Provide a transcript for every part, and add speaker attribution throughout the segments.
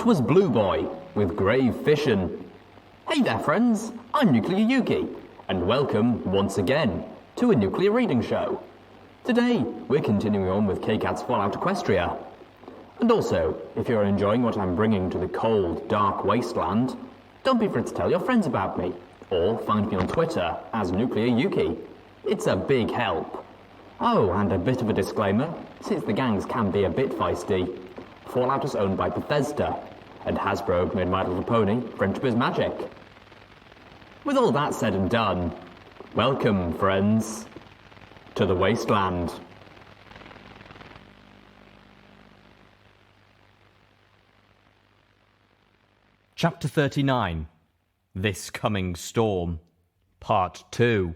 Speaker 1: was Blue Boy with Grave Fission. Hey there friends, I'm Nuclear Yuki, and welcome once again to a Nuclear Reading Show. Today we're continuing on with Ktat's Fallout Equestria. And also, if you're enjoying what I'm bringing to the cold, dark wasteland, don't be afraid to tell your friends about me, or find me on Twitter as Nuclear Yuki. It's a big help. Oh, and a bit of a disclaimer, since the gangs can be a bit feisty, Fallout is owned by Bethesda, and Hasbro.My Little Pony Friendship is Magic. With all that said and done, welcome, friends, to the Wasteland.
Speaker 2: Chapter 39, This Coming Storm, Part 2.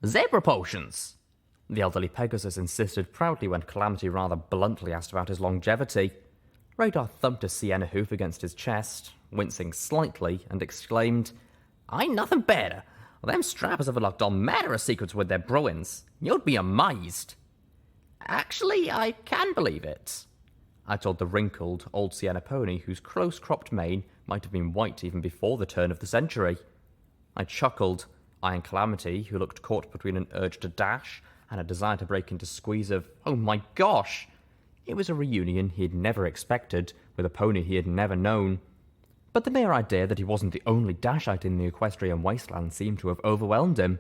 Speaker 2: Zebra potions! The elderly Pegasus insisted proudly when Calamity rather bluntly asked about his longevity. Radar thumped a sienna hoof against his chest, wincing slightly, and exclaimed, "I ain't nothing better. Them strappers have locked on matter of secrets with their bruins. You'd be amazed." "Actually, I can believe it," I told the wrinkled, old sienna pony whose close-cropped mane might have been white even before the turn of the century. I chuckled, eyeing Calamity, who looked caught between an urge to dash and a desire to break into squeeze of, oh my gosh! It was a reunion he had never expected with a pony he had never known. But the mere idea that he wasn't the only Dashite in the Equestrian wasteland seemed to have overwhelmed him.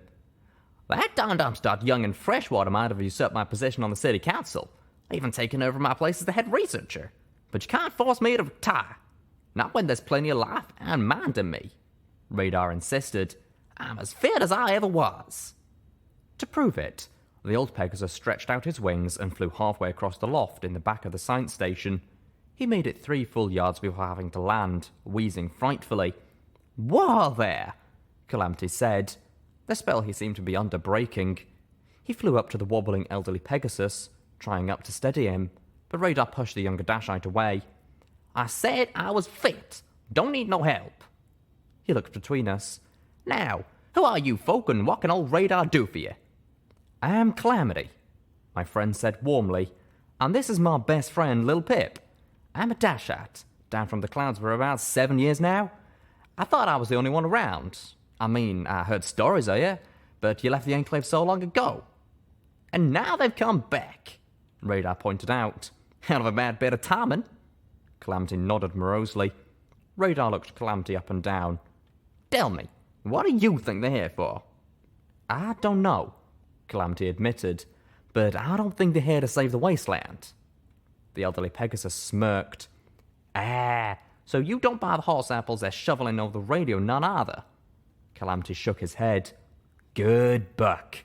Speaker 2: "That darned upstart young and freshwater might have usurped my position on the city council, even taken over my place as the head researcher. But you can't force me to retire. Not when there's plenty of life and mind in me," Radar insisted. "I'm as fit as I ever was." To prove it, the old Pegasus stretched out his wings and flew halfway across the loft in the back of the science station. He made it 3 full yards before having to land, wheezing frightfully. "Whoa there!" Calamity said. The spell he seemed to be under breaking. He flew up to the wobbling elderly Pegasus, trying up to steady him, but Radar pushed the younger Dashite away. "I said I was fit. Don't need no help." He looked between us. "Now, who are you folk and what can old Radar do for you?" "I'm Calamity," my friend said warmly, "and this is my best friend, Littlepip. I'm a Dashite, down from the clouds for about 7 years now. I thought I was the only one around. I mean, I heard stories of you, but you left the Enclave so long ago. And now they've come back," Radar pointed out. "Hell of a bad bit of timing." Calamity nodded morosely. Radar looked Calamity up and down. "Tell me, what do you think they're here for?" "I don't know," Calamity admitted, "but I don't think they're here to save the wasteland." The elderly Pegasus smirked. "Ah, so you don't buy the horse apples they're shoveling over the radio, none either." Calamity shook his head. "Good buck.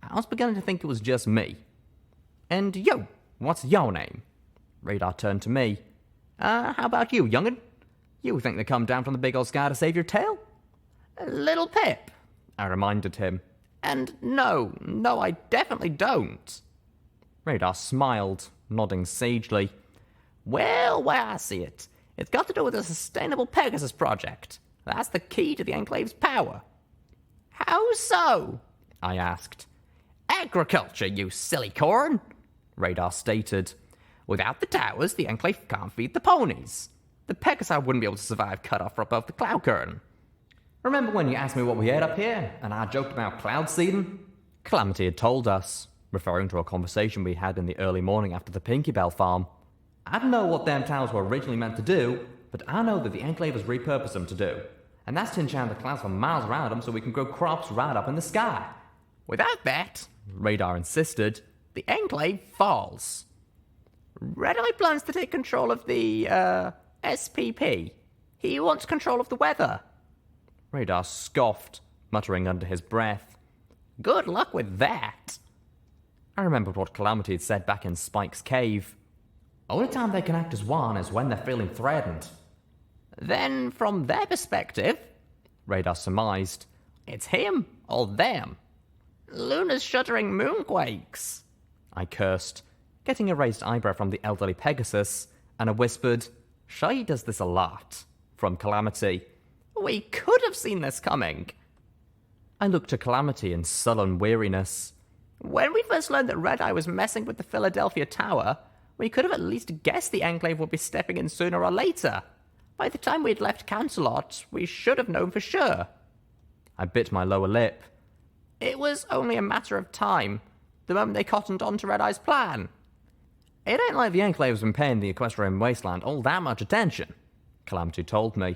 Speaker 2: I was beginning to think it was just me. And yo, what's your name?" Radar turned to me. How about you, young'un? You think they come down from the big old sky to save your tail?" "Littlepip," I reminded him. "And no, I definitely don't." Radar smiled, nodding sagely. "Well, where I see it, it's got to do with the Sustainable Pegasus Project. That's the key to the Enclave's power." "How so?" I asked. "Agriculture, you silly corn," Radar stated. "Without the towers, the Enclave can't feed the ponies. The Pegasus wouldn't be able to survive cut off above the cloud curtain." "Remember when you asked me what we had up here, and I joked about cloud seeding?" Calamity had told us, referring to a conversation we had in the early morning after the Pinky Bell farm. "I don't know what them towers were originally meant to do, but I know that the Enclave has repurposed them to do, and that's to enchant the clouds for miles around them so we can grow crops right up in the sky." "Without that," Radar insisted, "the Enclave falls." "Radar plans to take control of the, SPP. He wants control of the weather." Radar scoffed, muttering under his breath. "Good luck with that." I remembered what Calamity had said back in Spike's cave. "Only time they can act as one is when they're feeling threatened." "Then, from their perspective," Radar surmised, "it's him or them." "Luna's shuddering moonquakes," I cursed, getting a raised eyebrow from the elderly Pegasus, and a whispered, "She does this a lot," from Calamity. "We could have seen this coming." I looked to Calamity in sullen weariness. "When we first learned that Red-Eye was messing with the Philadelphia Tower, We could have at least guessed the Enclave would be stepping in sooner or later. By the time we'd left Cancelot, we should have known for sure. I bit my lower lip. It was only a matter of time, the moment they cottoned on to Red Eye's plan. It ain't like the Enclave's been paying the Equestrian Wasteland all that much attention, Calamity told me.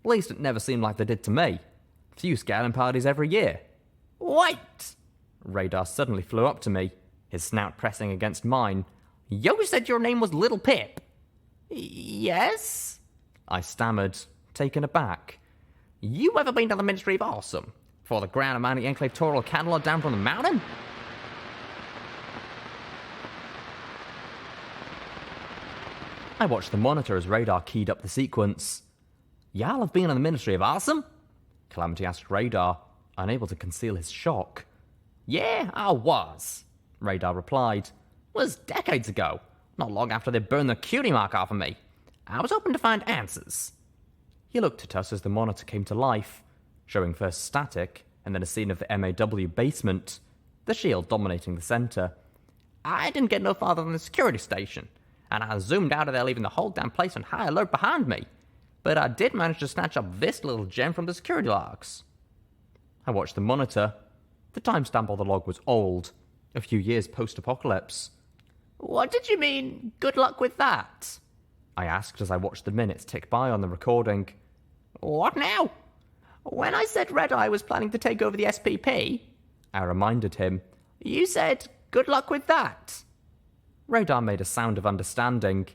Speaker 2: At least it never seemed like they did to me. Few scouting parties every year. Wait! Radar suddenly flew up to me, his snout pressing against mine. You said your name was Littlepip. Yes? I stammered, taken aback. You ever been to the Ministry of Awesome? For the ground amount the Enclave tore all catalog down from the mountain? I watched the monitor as Radar keyed up the sequence. Y'all have been in the Ministry of Awesome? Calamity asked Radar, unable to conceal his shock. Yeah, I was, Radar replied. It was decades ago, not long after they burned the cutie mark off of me. I was hoping to find answers. He looked at us as the monitor came to life, showing first static and then a scene of the MAW basement, the shield dominating the center. I didn't get no farther than the security station, and I zoomed out of there, leaving the whole damn place on high alert behind me. But I did manage to snatch up this little gem from the security logs. I watched the monitor. The timestamp on the log was old, a few years post-apocalypse. What did you mean, good luck with that? I asked as I watched the minutes tick by on the recording. What now? When I said Red Eye was planning to take over the SPP, I reminded him, you said, good luck with that. Radar made a sound of understanding.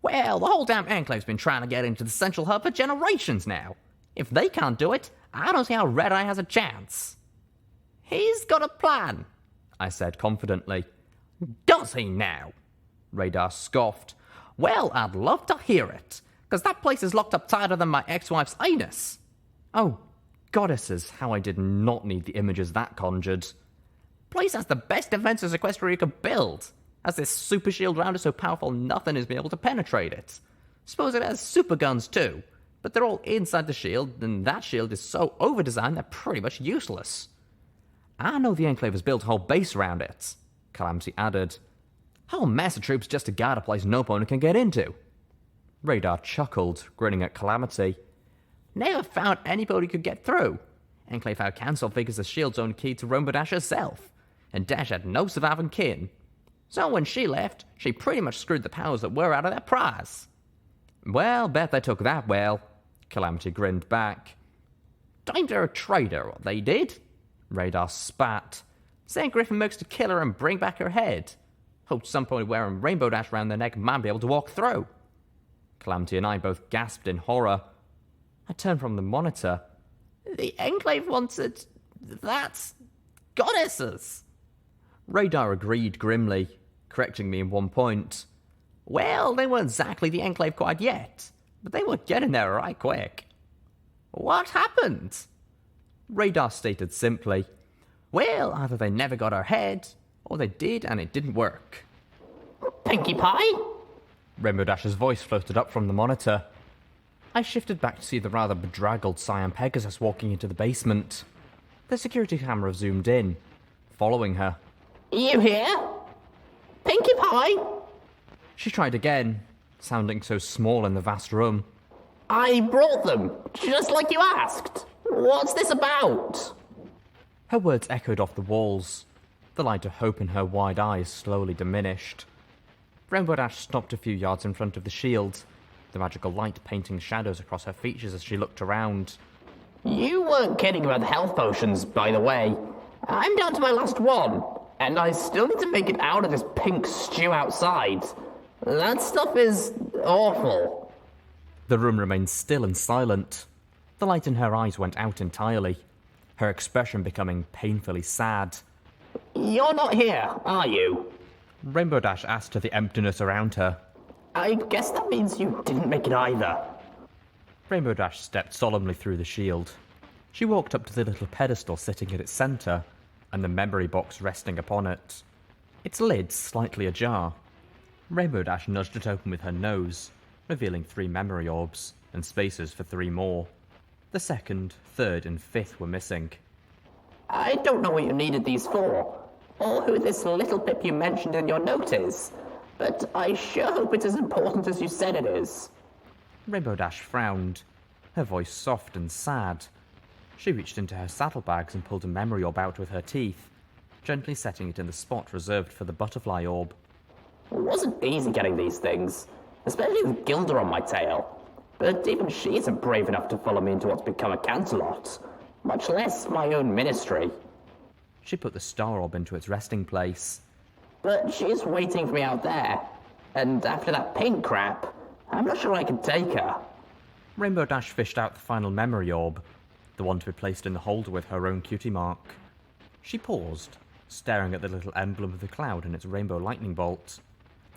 Speaker 2: Well, the whole damn Enclave's been trying to get into the central hub for generations now. If they can't do it, I don't see how Red Eye has a chance. He's got a plan, I said confidently. Does he now? Radar scoffed. Well, I'd love to hear it, because that place is locked up tighter than my ex-wife's anus. Oh, goddesses, how I did not need the images that conjured. Place has the best defenses Equestria could build. Has this super shield round it so powerful nothing has been able to penetrate it. Suppose it has super guns too, but they're all inside the shield, and that shield is so over-designed they're pretty much useless. I know the Enclave has built a whole base around it, Calamity added. Whole mess of troops just to guard a place no opponent can get into. Radar chuckled, grinning at Calamity. Never found anybody could get through. Enclave Out Council figures the shield's only key to Rainbow Dash herself, and Dash had no surviving kin. So when she left, she pretty much screwed the powers that were out of their prize. Well, bet they took that well, Calamity grinned back. Timed her a traitor, what they did. Radar spat. Saying Griffin Mercs to kill her and bring back her head. Hoped somebody wearing Rainbow Dash round their neck might be able to walk through. Calamity and I both gasped in horror. I turned from the monitor. The Enclave wanted... That's... goddesses. Radar agreed grimly, correcting me in one point. Well, they weren't exactly the Enclave quite yet, but they were getting there right quick. What happened? Radar stated simply. Well, either they never got our head, or they did and it didn't work. Pinkie Pie? Rainbow Dash's voice floated up from the monitor. I shifted back to see the rather bedraggled Cyan Pegasus walking into the basement. The security camera zoomed in, following her. You here? Pinkie Pie? She tried again, sounding so small in the vast room. I brought them, just like you asked. What's this about? Her words echoed off the walls. The light of hope in her wide eyes slowly diminished. Rainbow Dash stopped a few yards in front of the shield, the magical light painting shadows across her features as she looked around. You weren't kidding about the health potions, by the way. I'm down to my last one, and I still need to make it out of this pink stew outside. That stuff is awful. The room remained still and silent. The light in her eyes went out entirely, her expression becoming painfully sad. You're not here, are you? Rainbow Dash asked of the emptiness around her. I guess that means you didn't make it either. Rainbow Dash stepped solemnly through the shield. She walked up to the little pedestal sitting at its centre, and the memory box resting upon it, its lid slightly ajar. Rainbow Dash nudged it open with her nose, revealing 3 memory orbs, and spaces for 3 more. The 2nd, 3rd, and 5th were missing. I don't know what you needed these for, or who this Littlepip you mentioned in your note is,
Speaker 1: but I sure hope it's as important as you said it is.
Speaker 2: Rainbow Dash frowned, her voice soft and sad. She reached into her saddlebags and pulled a memory orb out with her teeth, gently setting it in the spot reserved for the butterfly orb.
Speaker 1: It wasn't easy getting these things, especially with Gilda on my tail. But even she isn't brave enough to follow me into what's become a Canterlot, much less my own ministry.
Speaker 2: She put the star orb into its resting place.
Speaker 1: But she's waiting for me out there, and after that pink crap, I'm not sure I can take her.
Speaker 2: Rainbow Dash fished out the final memory orb, the one to be placed in the holder with her own cutie mark. She paused, staring at the little emblem of the cloud and its rainbow lightning bolt,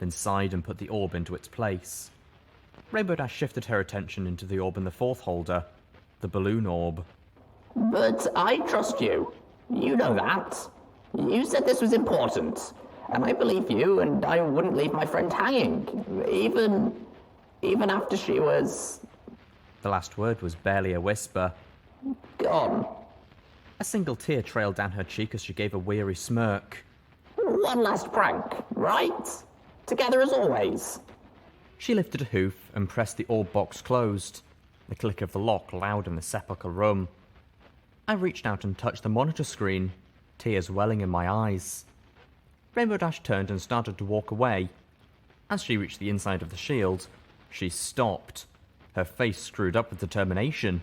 Speaker 2: then sighed and put the orb into its place. Rainbow Dash shifted her attention into the orb in the fourth holder, the balloon orb.
Speaker 1: But I trust you. You know that. You said this was important, and I believe you, and I wouldn't leave my friend hanging, even after she was...
Speaker 2: The last word was barely a whisper.
Speaker 1: Gone.
Speaker 2: A single tear trailed down her cheek as she gave a weary smirk.
Speaker 1: One last prank, right? Together as always.
Speaker 2: She lifted a hoof and pressed the orb box closed, the click of the lock loud in the sepulchre room. I reached out and touched the monitor screen, tears welling in my eyes. Rainbow Dash turned and started to walk away. As she reached the inside of the shield, she stopped, her face screwed up with determination.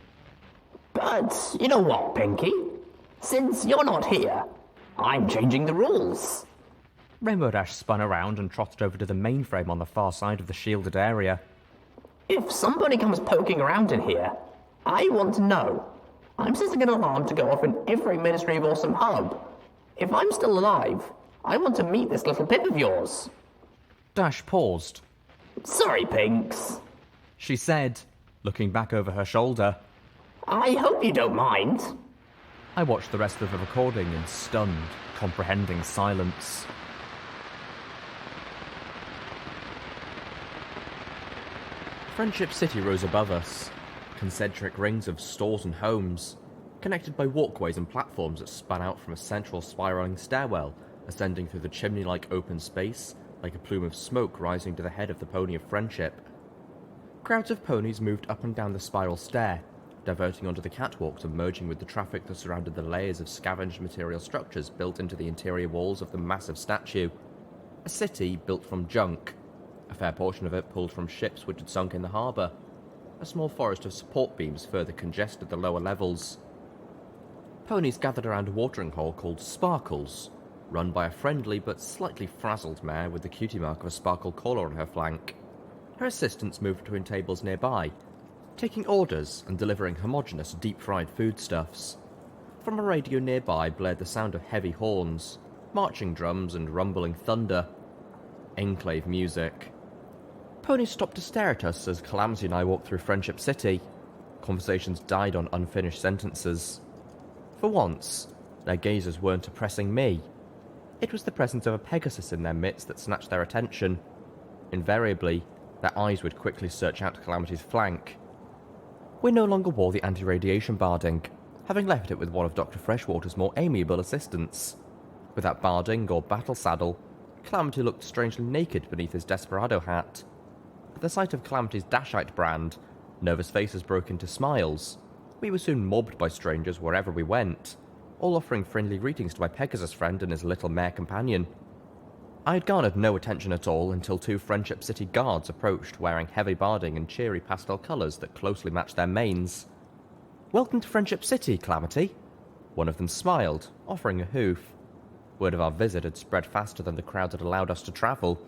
Speaker 1: But you know what, Pinky? Since you're not here, I'm changing the rules.
Speaker 2: Rainbow Dash spun around and trotted over to the mainframe on the far side of the shielded area.
Speaker 1: If somebody comes poking around in here, I want to know. I'm setting an alarm to go off in every Ministry of Awesome hub. If I'm still alive, I want to meet this little pip of yours.
Speaker 2: Dash paused.
Speaker 1: Sorry, Pinks,
Speaker 2: she said, looking back over her shoulder.
Speaker 1: I hope you don't mind.
Speaker 2: I watched the rest of the recording in stunned, comprehending silence. Friendship City rose above us, concentric rings of stores and homes, connected by walkways and platforms that span out from a central spiraling stairwell, ascending through the chimney-like open space, like a plume of smoke rising to the head of the Pony of Friendship. Crowds of ponies moved up and down the spiral stair, diverting onto the catwalks and merging with the traffic that surrounded the layers of scavenged material structures built into the interior walls of the massive statue. A city built from junk, a fair portion of it pulled from ships which had sunk in the harbour. A small forest of support beams further congested the lower levels. Ponies gathered around a watering hole called Sparkles, run by a friendly but slightly frazzled mare with the cutie mark of a sparkle collar on her flank. Her assistants moved between tables nearby, taking orders and delivering homogeneous deep-fried foodstuffs. From a radio nearby blared the sound of heavy horns, marching drums and rumbling thunder. Enclave music. Ponies stopped to stare at us as Calamity and I walked through Friendship City. Conversations died on unfinished sentences. For once, their gazes weren't oppressing me. It was the presence of a Pegasus in their midst that snatched their attention. Invariably, their eyes would quickly search out Calamity's flank. We no longer wore the anti-radiation barding, having left it with one of Dr. Freshwater's more amiable assistants. Without barding or battle saddle, Calamity looked strangely naked beneath his Desperado hat. At the sight of Calamity's Dashite brand, nervous faces broke into smiles. We were soon mobbed by strangers wherever we went, all offering friendly greetings to my Pegasus friend and his little mare companion. I had garnered no attention at all until two Friendship City guards approached wearing heavy barding and cheery pastel colours that closely matched their manes. "Welcome to Friendship City, Calamity." One of them smiled, offering a hoof. Word of our visit had spread faster than the crowd had allowed us to travel.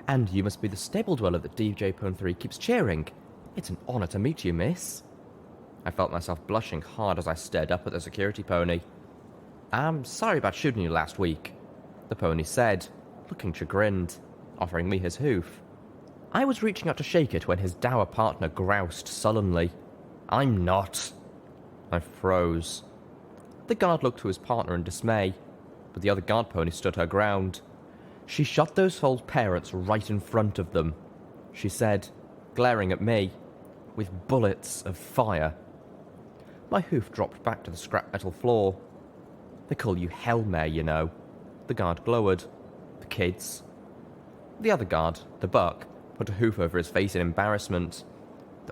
Speaker 2: "And you must be the stable dweller that DJ Pone 3 keeps cheering. It's an honour to meet you, miss." I felt myself blushing hard as I stared up at the security pony. "I'm sorry about shooting you last week," the pony said, looking chagrined, offering me his hoof. I was reaching out to shake it when his dour partner groused sullenly. "I'm not." I froze. The guard looked to his partner in dismay, but the other guard pony stood her ground. "She shot those old parents right in front of them," she said, glaring at me, "with bullets of fire." My hoof dropped back to the scrap metal floor. "They call you Hellmare, you know," the guard glowered. "The kids." The other guard, the buck, put a hoof over his face in embarrassment.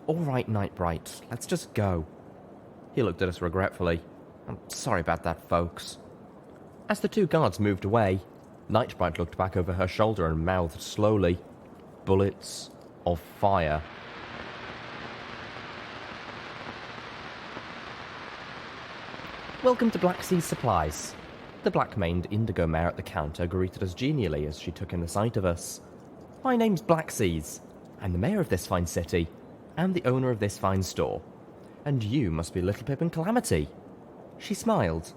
Speaker 2: "All right, Nightbright, let's just go." He looked at us regretfully. "I'm sorry about that, folks." As the two guards moved away, Nightbright looked back over her shoulder and mouthed slowly, "Bullets of fire." "Welcome to Black Sea Supplies." The black-maned indigo mare at the counter greeted us genially as she took in the sight of us. "My name's Black Seas. I'm the mayor of this fine city, and the owner of this fine store. And you must be Littlepip and Calamity." She smiled.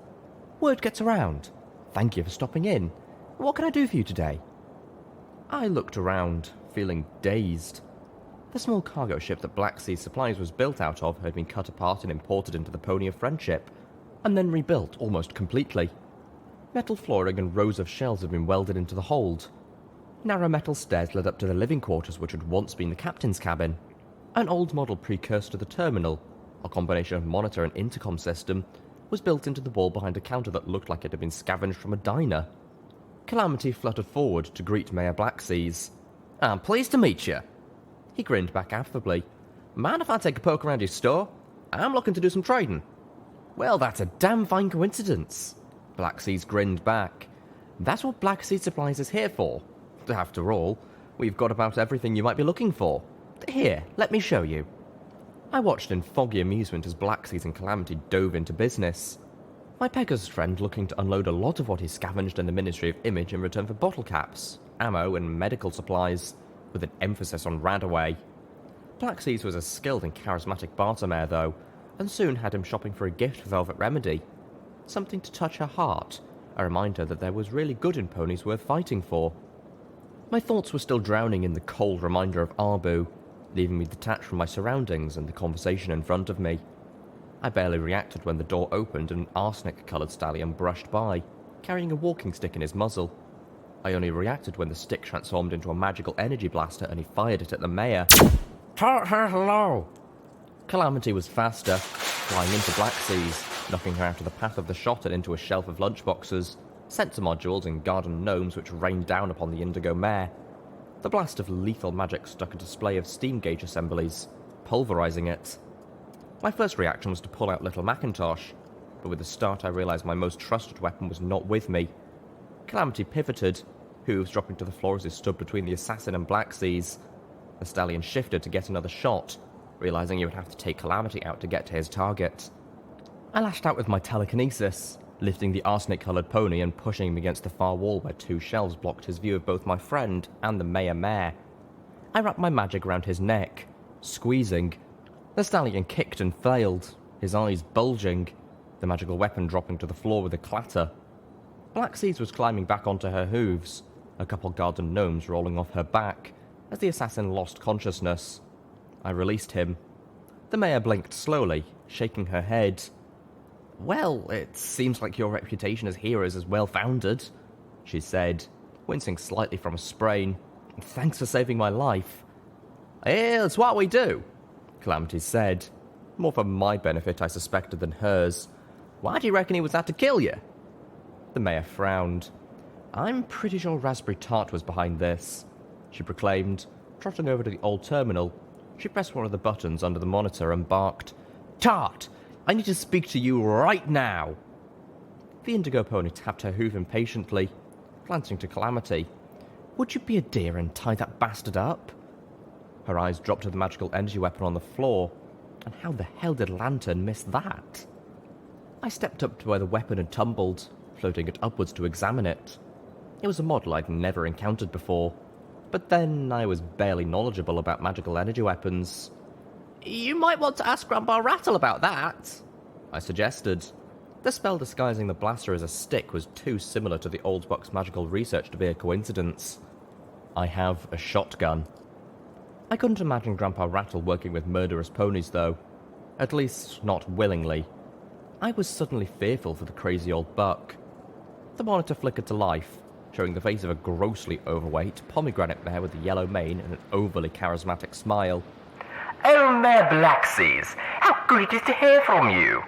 Speaker 2: "Word gets around. Thank you for stopping in. What can I do for you today?" I looked around, feeling dazed. The small cargo ship that Black Sea Supplies was built out of had been cut apart and imported into the Pony of Friendship, and then rebuilt almost completely. Metal flooring and rows of shelves had been welded into the hold. Narrow metal stairs led up to the living quarters, which had once been the captain's cabin. An old model precursor to the terminal, a combination of monitor and intercom system, was built into the wall behind a counter that looked like it had been scavenged from a diner. Calamity fluttered forward to greet Mayor Blackseas. "I'm pleased to meet you." He grinned back affably. "Mind if I take a poke around your store? I'm looking to do some trading." "Well, that's a damn fine coincidence." Blackseas grinned back. "That's what Black Sea Supplies is here for. After all, we've got about everything you might be looking for. Here, let me show you." I watched in foggy amusement as Blackseas and Calamity dove into business. My Pegasus friend looking to unload a lot of what he scavenged in the Ministry of Image in return for bottle caps, ammo, and medical supplies, with an emphasis on Radar.They. Blackseas was a skilled and charismatic barter mare, though, and soon had him shopping for a gift for Velvet Remedy. Something to touch her heart, a reminder that there was really good in ponies worth fighting for. My thoughts were still drowning in the cold reminder of Arbu, leaving me detached from my surroundings and the conversation in front of me. I barely reacted when the door opened and an arsenic-coloured stallion brushed by, carrying a walking stick in his muzzle. I only reacted when the stick transformed into a magical energy blaster and he fired it at the mayor. "Taught her hello!" Calamity was faster, flying into Blackseas, knocking her out of the path of the shot and into a shelf of lunchboxes, sensor modules and garden gnomes which rained down upon the indigo mare. The blast of lethal magic struck a display of steam gauge assemblies, pulverizing it. My first reaction was to pull out Little Macintosh, but with the start I realized my most trusted weapon was not with me. Calamity pivoted, hooves dropping to the floor as he stood between the assassin and Blackseas. The stallion shifted to get another shot, realizing he would have to take Calamity out to get to his target. I lashed out with my telekinesis, lifting the arsenic-coloured pony and pushing him against the far wall where two shelves blocked his view of both my friend and the mayor mare. I wrapped my magic around his neck, squeezing. The stallion kicked and failed, his eyes bulging, the magical weapon dropping to the floor with a clatter. Blackseas was climbing back onto her hooves, a couple garden gnomes rolling off her back, as the assassin lost consciousness. I released him. The mayor blinked slowly, shaking her head. "Well, it seems like your reputation as heroes is well-founded," she said, wincing slightly from a sprain. "Thanks for saving my life." "It's what we do," Calamity said, more for my benefit, I suspected, than hers. "Why do you reckon he was out to kill you?" The mayor frowned. "I'm pretty sure Raspberry Tart was behind this," she proclaimed, trotting over to the old terminal. She pressed one of the buttons under the monitor and barked, "Tart! I need to speak to you right now!" The indigo pony tapped her hoof impatiently, glancing to Calamity. "Would you be a dear and tie that bastard up?" Her eyes dropped to the magical energy weapon on the floor, and how the hell did Lantern miss that? I stepped up to where the weapon had tumbled, floating it upwards to examine it. It was a model I'd never encountered before, but then I was barely knowledgeable about magical energy weapons. "You might want to ask Grandpa Rattle about that," I suggested. The spell disguising the blaster as a stick was too similar to the old box magical research to be a coincidence. "I have a shotgun." I couldn't imagine Grandpa Rattle working with murderous ponies, though. At least, not willingly. I was suddenly fearful for the crazy old buck. The monitor flickered to life, showing the face of a grossly overweight pomegranate mare with a yellow mane and an overly charismatic smile.
Speaker 3: "Oh, Mayor Blackseas, how good it is to hear from you!"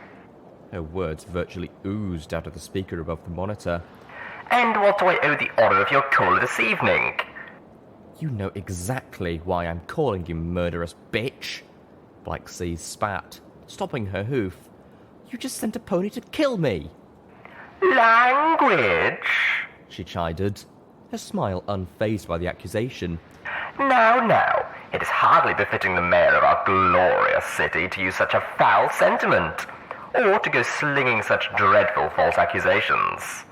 Speaker 2: Her words virtually oozed out of the speaker above the monitor.
Speaker 3: "And what do I owe the honour of your call this evening?"
Speaker 2: You know exactly why I'm calling you murderous bitch. Blacksea spat, stopping her hoof. You just sent a pony to kill me.
Speaker 3: Language?
Speaker 2: She chided, her smile unfazed by the accusation.
Speaker 3: Now, it is hardly befitting the mayor of our glorious city to use such a foul sentiment, or to go slinging such dreadful false accusations.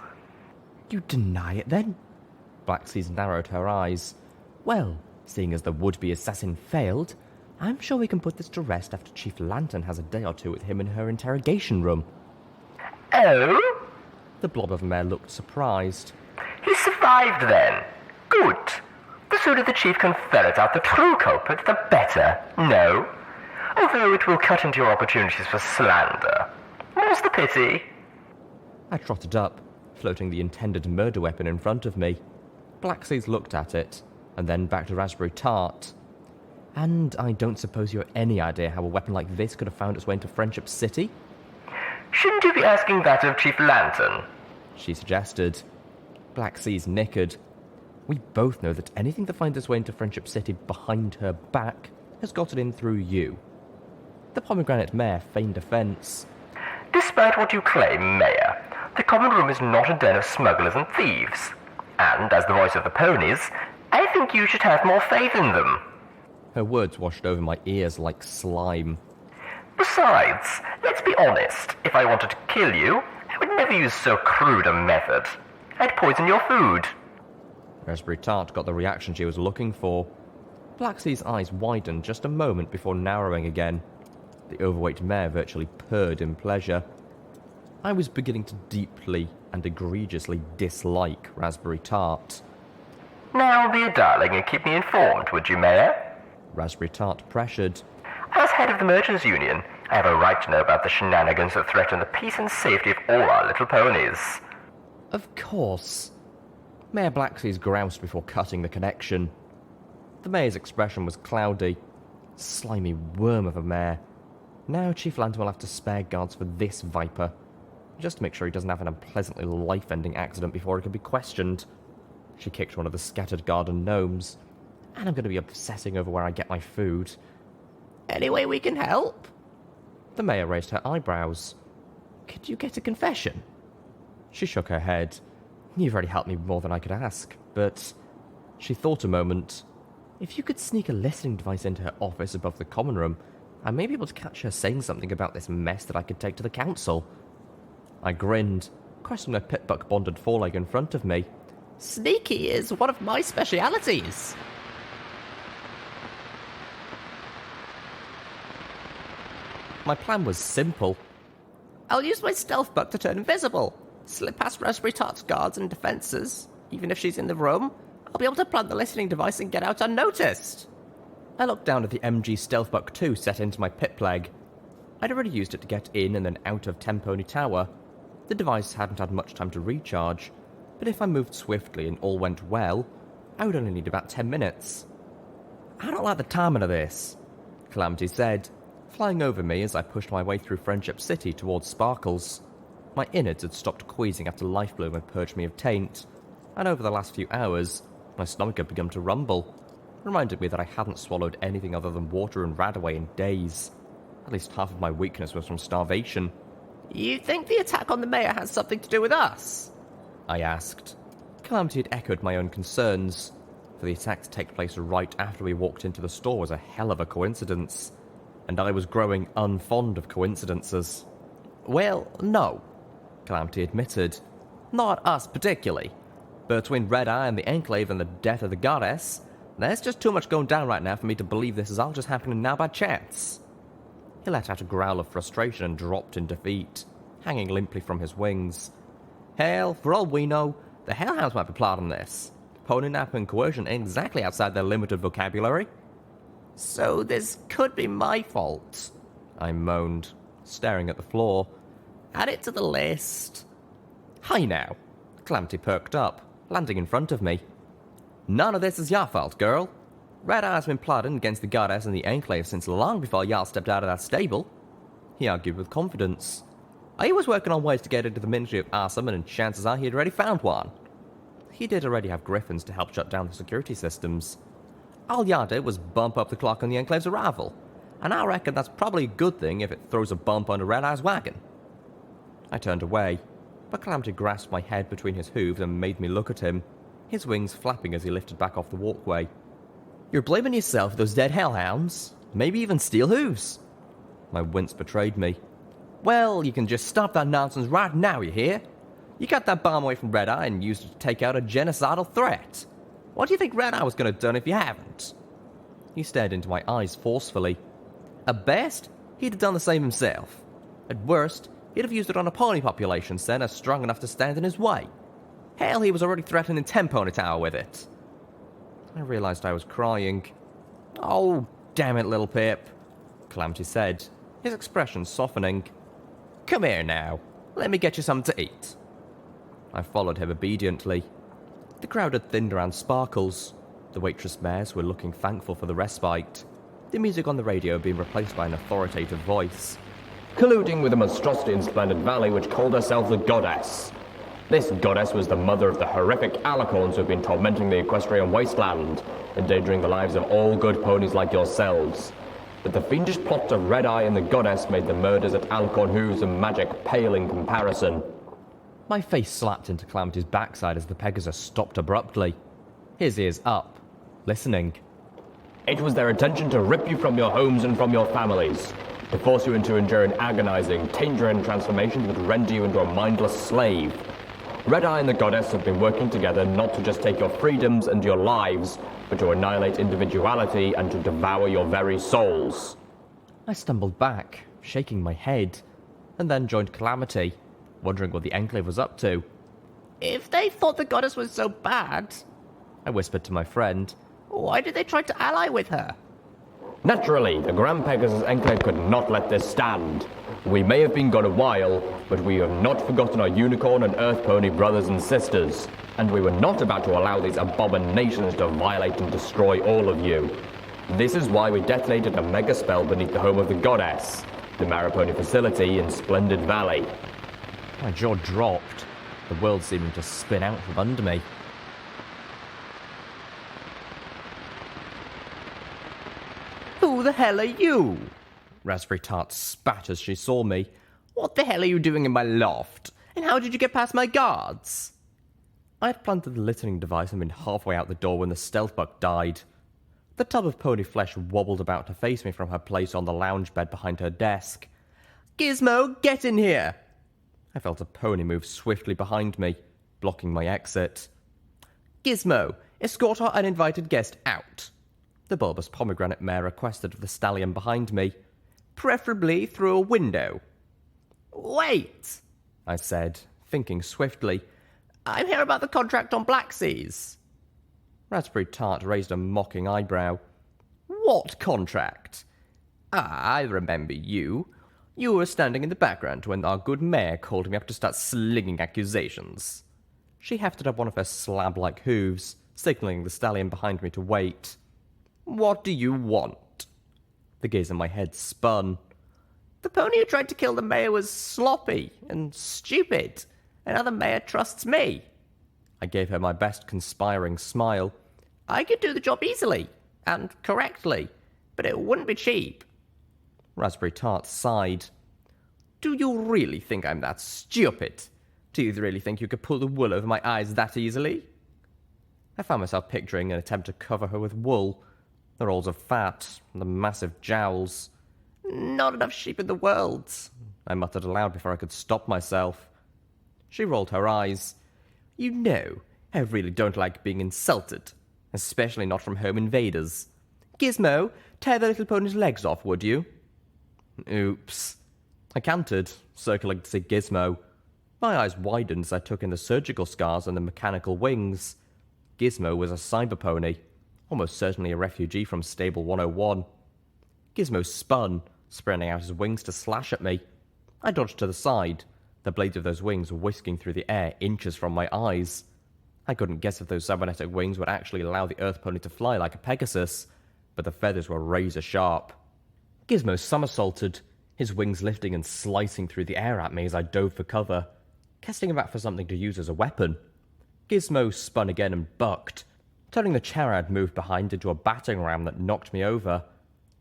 Speaker 2: You deny it, then? Blackseas narrowed her eyes. Well, seeing as the would-be assassin failed, I'm sure we can put this to rest after Chief Lantern has a day or two with him in her interrogation room.
Speaker 3: Oh?
Speaker 2: The blob of mare looked surprised.
Speaker 3: He survived, then. Good. The sooner the chief can ferret out the true culprit, the better. No? Although it will cut into your opportunities for slander. More's the pity.
Speaker 2: I trotted up, floating the intended murder weapon in front of me. Blackseas looked at it, and then back to Raspberry Tart. And I don't suppose you have any idea how a weapon like this could have found its way into Friendship City?
Speaker 3: Shouldn't you be asking that of Chief Lantern?
Speaker 2: She suggested. Blackseas nickered. We both know that anything that finds its way into Friendship City behind her back has got it in through you. The pomegranate mare feigned offence.
Speaker 3: Despite what you claim, Mayor, the common room is not a den of smugglers and thieves. And as the voice of the ponies, I think you should have more faith in them.
Speaker 2: Her words washed over my ears like slime.
Speaker 3: Besides, let's be honest, if I wanted to kill you, I would never use so crude a method. I'd poison your food.
Speaker 2: Raspberry Tart got the reaction she was looking for. Blacksea's eyes widened just a moment before narrowing again. The overweight mare virtually purred in pleasure. I was beginning to deeply and egregiously dislike Raspberry Tart.
Speaker 3: Now be a darling and keep me informed, would you, Mayor?
Speaker 2: Raspberry Tart pressured.
Speaker 3: As head of the Merchants' Union, I have a right to know about the shenanigans that threaten the peace and safety of all our little ponies.
Speaker 2: Of course. Mayor Blackseas groused before cutting the connection. The mayor's expression was cloudy. Slimy worm of a mayor. Now Chief Lantern will have to spare guards for this viper, just to make sure he doesn't have an unpleasantly life-ending accident before he can be questioned. She kicked one of the scattered garden gnomes. And I'm going to be obsessing over where I get my food. Any way we can help? The mayor raised her eyebrows. Could you get a confession? She shook her head. You've already helped me more than I could ask, but... She thought a moment. If you could sneak a listening device into her office above the common room, I may be able to catch her saying something about this mess that I could take to the council. I grinned, crossing my pitbuck bonded foreleg in front of me. Sneaky is one of my specialities. My plan was simple. I'll use my stealth bug to turn invisible, slip past Raspberry Tart's guards and defences. Even if she's in the room, I'll be able to plant the listening device and get out unnoticed. I looked down at the MG Stealth Buck 2 set into my pit leg. I'd already used it to get in and then out of Tempony Tower. The device hadn't had much time to recharge, but if I moved swiftly and all went well, I would only need about 10 minutes. I don't like the timing of this, Calamity said, flying over me as I pushed my way through Friendship City towards Sparkles. My innards had stopped queasing after Lifebloom had purged me of taint, and over the last few hours, my stomach had begun to rumble, reminding me that I hadn't swallowed anything other than water and Radar.They in days. At least half of my weakness was from starvation. You think the attack on the mayor has something to do with us? I asked. Calamity had echoed my own concerns, for the attack to take place right after we walked into the store was a hell of a coincidence, and I was growing unfond of coincidences. Well, no, Calamity admitted. Not us particularly. Between Red-Eye and the Enclave and the death of the goddess, there's just too much going down right now for me to believe this is all just happening now by chance. He let out a growl of frustration and dropped in defeat, hanging limply from his wings. Hell, for all we know, the Hellhounds might be plotting this. Pony nap and coercion ain't exactly outside their limited vocabulary. So this could be my fault, I moaned, staring at the floor. Add it to the list. Hi now. Calamity perked up, landing in front of me. None of this is your fault, girl. Red-Eye's been plotting against the goddess and the Enclave since long before y'all stepped out of that stable. He argued with confidence. I was working on ways to get into the Ministry of Awesome, and chances are he had already found one. He did already have griffins to help shut down the security systems, All y'all did was bump up the clock on the Enclave's arrival, and I reckon that's probably a good thing if it throws a bump under Red-Eye's wagon. I turned away, but Calamity grasped my head between his hooves and made me look at him, his wings flapping as he lifted back off the walkway. You're blaming yourself for those dead hellhounds? Maybe even steel hooves? My wince betrayed me. Well, you can just stop that nonsense right now, you hear? You got that bomb away from Red-Eye and used it to take out a genocidal threat. What do you think Red-Eye was going to do if you haven't? He stared into my eyes forcefully. At best, he'd have done the same himself. At worst, he'd have used it on a pony population center strong enough to stand in his way. Hell, he was already threatening Pony Tower with it. I realized I was crying. Oh, damn it, Littlepip, Calamity said, his expression softening. Come here now. Let me get you something to eat. I followed him obediently. The crowd had thinned around Sparkles. The waitress mares were looking thankful for the respite. The music on the radio had been replaced by an authoritative voice.
Speaker 1: Colluding with a monstrosity in Splendid Valley which called herself the Goddess. This goddess was the mother of the horrific alicorns who have been tormenting the Equestrian wasteland, endangering the lives of all good ponies like yourselves. But the fiendish plot of Red-Eye and the goddess made the murders at Alicorn Hooves and magic pale in comparison.
Speaker 2: My face slapped into Calamity's backside as the Pegasus stopped abruptly, his ears up, listening.
Speaker 1: It was their intention to rip you from your homes and from your families, to force you into enduring agonizing, tangerine transformations that render you into a mindless slave. Red-Eye and the goddess have been working together not to just take your freedoms and your lives, but to annihilate individuality and to devour your very souls.
Speaker 2: I stumbled back, shaking my head, and then joined Calamity, wondering what the Enclave was up to. If they thought the goddess was so bad, I whispered to my friend, why did they try to ally with her?
Speaker 1: Naturally, the Grand Pegasus Enclave could not let this stand. We may have been gone a while, but we have not forgotten our unicorn and earth pony brothers and sisters, and we were not about to allow these abominations to violate and destroy all of you. This is why we detonated a mega spell beneath the home of the goddess, the Maripony facility in Splendid Valley.
Speaker 2: My jaw dropped, the world seeming to spin out from under me. Who the hell are you? Raspberry Tart spat as she saw me. What the hell are you doing in my loft? And how did you get past my guards? I had planted the littering device and been halfway out the door when the stealth bug died. The tub of pony flesh wobbled about to face me from her place on the lounge bed behind her desk. Gizmo, get in here! I felt a pony move swiftly behind me, blocking my exit. Gizmo, escort our uninvited guest out, the bulbous pomegranate mare requested of the stallion behind me, preferably through a window. Wait, I said, thinking swiftly. I'm here about the contract on Black Seas. Raspberry Tart raised a mocking eyebrow. What contract? I remember you. You were standing in the background when our good mare called me up to start slinging accusations. She hefted up one of her slab-like hooves, signaling the stallion behind me to wait. What do you want? The gaze in my head spun. The pony who tried to kill the mayor was sloppy and stupid, and now the mayor trusts me. I gave her my best conspiring smile. I could do the job easily, and correctly, but it wouldn't be cheap. Raspberry Tart sighed. Do you really think I'm that stupid? Do you really think you could pull the wool over my eyes that easily? I found myself picturing an attempt to cover her with wool, the rolls of fat, the massive jowls. Not enough sheep in the world, I muttered aloud before I could stop myself. She rolled her eyes. You know, I really don't like being insulted, especially not from home invaders. Gizmo, tear the little pony's legs off, would you? Oops. I cantered, circling to see Gizmo. My eyes widened as I took in the surgical scars and the mechanical wings. Gizmo was a cyber pony, almost certainly a refugee from Stable 101. Gizmo spun, spreading out his wings to slash at me. I dodged to the side, the blades of those wings whisking through the air inches from my eyes. I couldn't guess if those cybernetic wings would actually allow the Earth Pony to fly like a Pegasus, but the feathers were razor sharp. Gizmo somersaulted, his wings lifting and slicing through the air at me as I dove for cover, casting about for something to use as a weapon. Gizmo spun again and bucked, turning the chair I'd moved behind into a battering ram that knocked me over.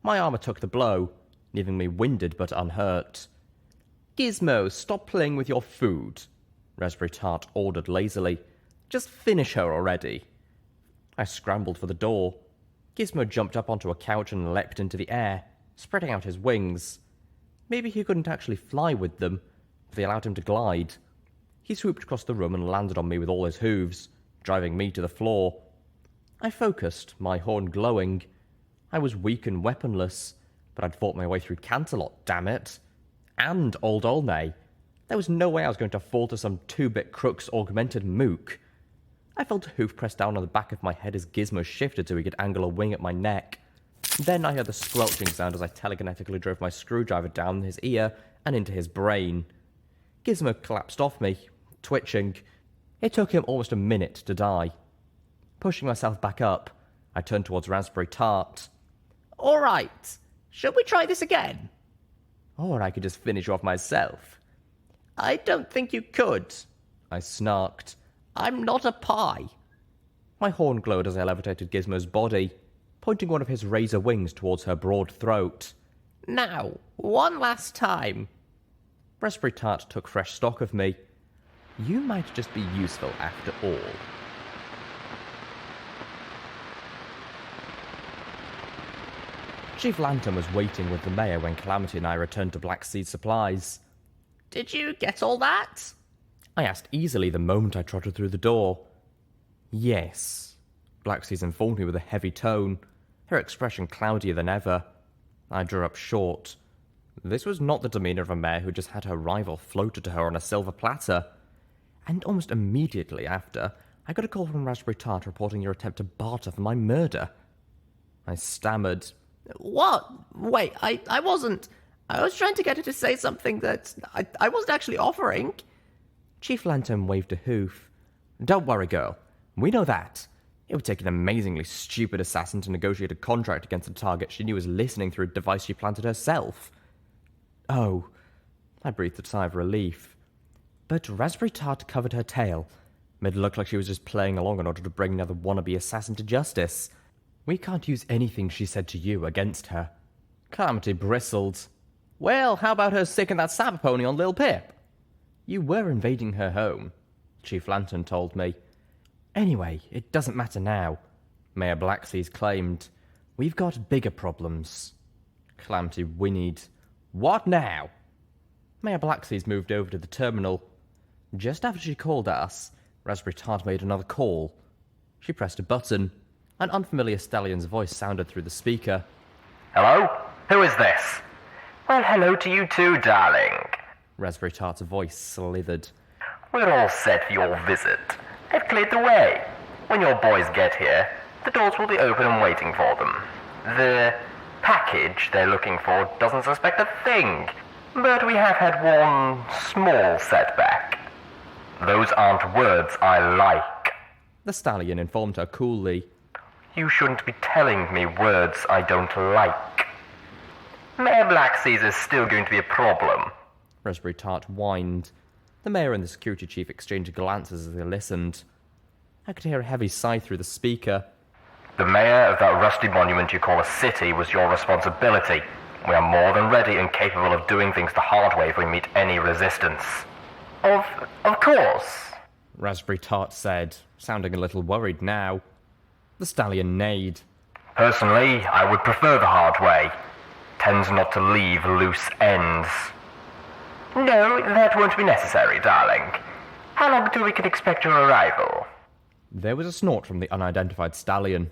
Speaker 2: My armor took the blow, leaving me winded but unhurt. "Gizmo, stop playing with your food," Raspberry Tart ordered lazily. "Just finish her already." I scrambled for the door. Gizmo jumped up onto a couch and leapt into the air, spreading out his wings. Maybe he couldn't actually fly with them, but they allowed him to glide. He swooped across the room and landed on me with all his hooves, driving me to the floor. I focused, my horn glowing. I was weak and weaponless, but I'd fought my way through Canterlot, damn it. And Old Olney. There was no way I was going to fall to some 2-bit crook's augmented mook. I felt a hoof pressed down on the back of my head as Gizmo shifted so he could angle a wing at my neck. Then I heard the squelching sound as I telekinetically drove my screwdriver down his ear and into his brain. Gizmo collapsed off me, twitching. It took him almost a minute to die. Pushing myself back up, I turned towards Raspberry Tart. "All right, shall we try this again?" "Or I could just finish you off myself." "I don't think you could," I snarked. "I'm not a pie." My horn glowed as I levitated Gizmo's body, pointing one of his razor wings towards her broad throat. "Now, one last time." Raspberry Tart took fresh stock of me. "You might just be useful after all." Chief Lantern was waiting with the mayor when Calamity and I returned to Black Seed Supplies. "Did you get all that?" I asked easily the moment I trotted through the door. "Yes," Black Seed informed me with a heavy tone, her expression cloudier than ever. I drew up short. This was not the demeanour of a mayor who just had her rival floated to her on a silver platter. And almost immediately after, I got a call from Raspberry Tart reporting your attempt to barter for my murder. I stammered. "What? Wait, I wasn't... I was trying to get her to say something that I wasn't actually offering." Chief Lantern waved a hoof. "Don't worry, girl. We know that. It would take an amazingly stupid assassin to negotiate a contract against a target she knew was listening through a device she planted herself." "Oh." I breathed a sigh of relief. But Raspberry Tart covered her tail, made it look like she was just playing along in order to bring another wannabe assassin to justice. "We can't use anything she said to you against her." Calamity bristled. "Well, how about her sicking that somepony on Littlepip?" "You were invading her home," Chief Lantern told me. "Anyway, it doesn't matter now," Mayor Blackseas claimed. "We've got bigger problems." Calamity whinnied. "What now?" Mayor Blackseas moved over to the terminal. Just after she called us, Raspberry Tart made another call. She pressed a button. An unfamiliar stallion's voice sounded through the speaker.
Speaker 3: "Hello? Who is this?" "Well, hello to you too, darling."
Speaker 2: Raspberry Tart's voice slithered.
Speaker 3: "We're all set for your visit. I've cleared the way. When your boys get here, the doors will be open and waiting for them. The package they're looking for doesn't suspect a thing, but we have had one small setback. Those aren't words I like."
Speaker 2: The stallion informed her coolly.
Speaker 3: "You shouldn't be telling me words I don't like. Mayor Blackseas is still going to be a problem."
Speaker 2: Raspberry Tart whined. The mayor and the security chief exchanged glances as they listened. I could hear a heavy sigh through the speaker.
Speaker 3: "The mayor of that rusty monument you call a city was your responsibility. We are more than ready and capable of doing things the hard way if we meet any resistance." Of course,"
Speaker 2: Raspberry Tart said, sounding a little worried now. The stallion neighed.
Speaker 3: "Personally, I would prefer the hard way. Tends not to leave loose ends." "No, that won't be necessary, darling. How long till we can expect your arrival?"
Speaker 2: There was a snort from the unidentified stallion.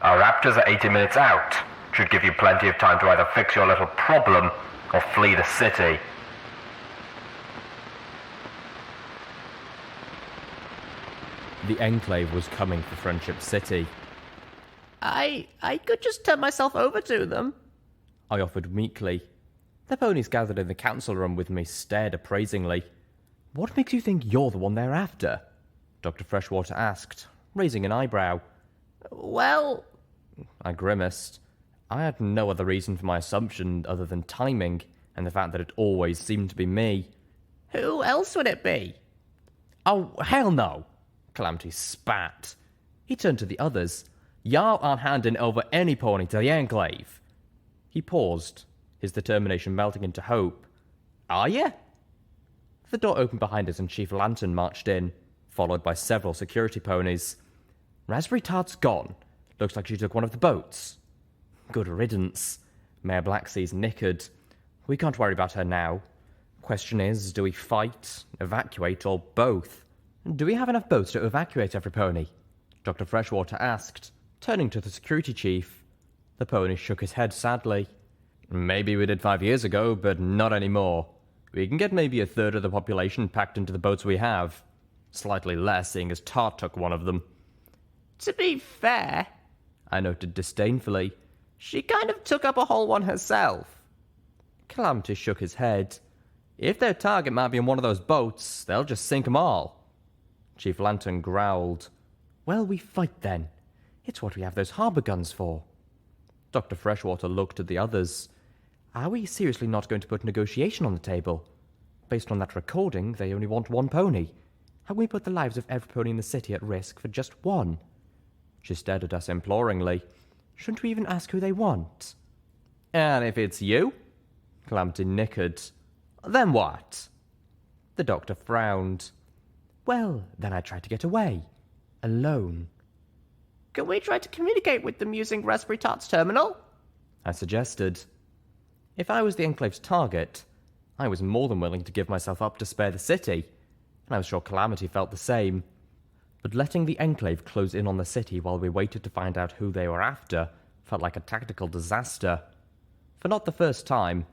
Speaker 3: "Our raptors are 80 minutes out. Should give you plenty of time to either fix your little problem or flee the city."
Speaker 2: The Enclave was coming for Friendship City.
Speaker 4: I could just turn myself over to them,"
Speaker 2: I offered meekly. The ponies gathered in the council room with me stared appraisingly. "What makes you think you're the one they're after?" Dr. Freshwater asked, raising an eyebrow.
Speaker 4: "Well..."
Speaker 2: I grimaced. I had no other reason for my assumption other than timing, and the fact that it always seemed to be me.
Speaker 4: "Who else would it be?"
Speaker 2: "Oh, hell no!" Calamity spat. He turned to the others. "Y'all aren't handing over any pony to the Enclave." He paused, his determination melting into hope. "Are ya?" The door opened behind us and Chief Lantern marched in, followed by several security ponies. "Raspberry Tart's gone. Looks like she took one of the boats." "Good riddance." Mayor Blacksea's nickered. "We can't worry about her now. Question is, do we fight, evacuate, or both? Do we have enough boats to evacuate every pony?" Dr. Freshwater asked, turning to the security chief. The pony shook his head sadly. "Maybe we did 5 years ago, but not anymore. We can get maybe a third of the population packed into the boats we have. Slightly less, seeing as Tart took one of them."
Speaker 4: To be fair,
Speaker 2: I noted disdainfully.
Speaker 4: she kind of took up a whole one herself.
Speaker 2: Calamity shook his head. "If their target might be in one of those boats, they'll just sink 'em all." Chief Lantern growled. "Well, we fight then. It's what we have those harbor guns for." Dr. Freshwater looked at the others. "Are we seriously not going to put negotiation on the table? Based on that recording, they only want one pony. How can we put the lives of every pony in the city at risk for just one?" She stared at us imploringly. "Shouldn't we even ask who they want?" "And if it's you?" Calamity nickered. "Then what?" The doctor frowned. "Well, then I tried to get away. Alone."
Speaker 4: Can we try to communicate with them using Raspberry Tart's terminal?
Speaker 2: I suggested. If I was the Enclave's target, I was more than willing to give myself up to spare the city, and I was sure Calamity felt the same. But letting the Enclave close in on the city while we waited to find out who they were after felt like a tactical disaster. For not the first time,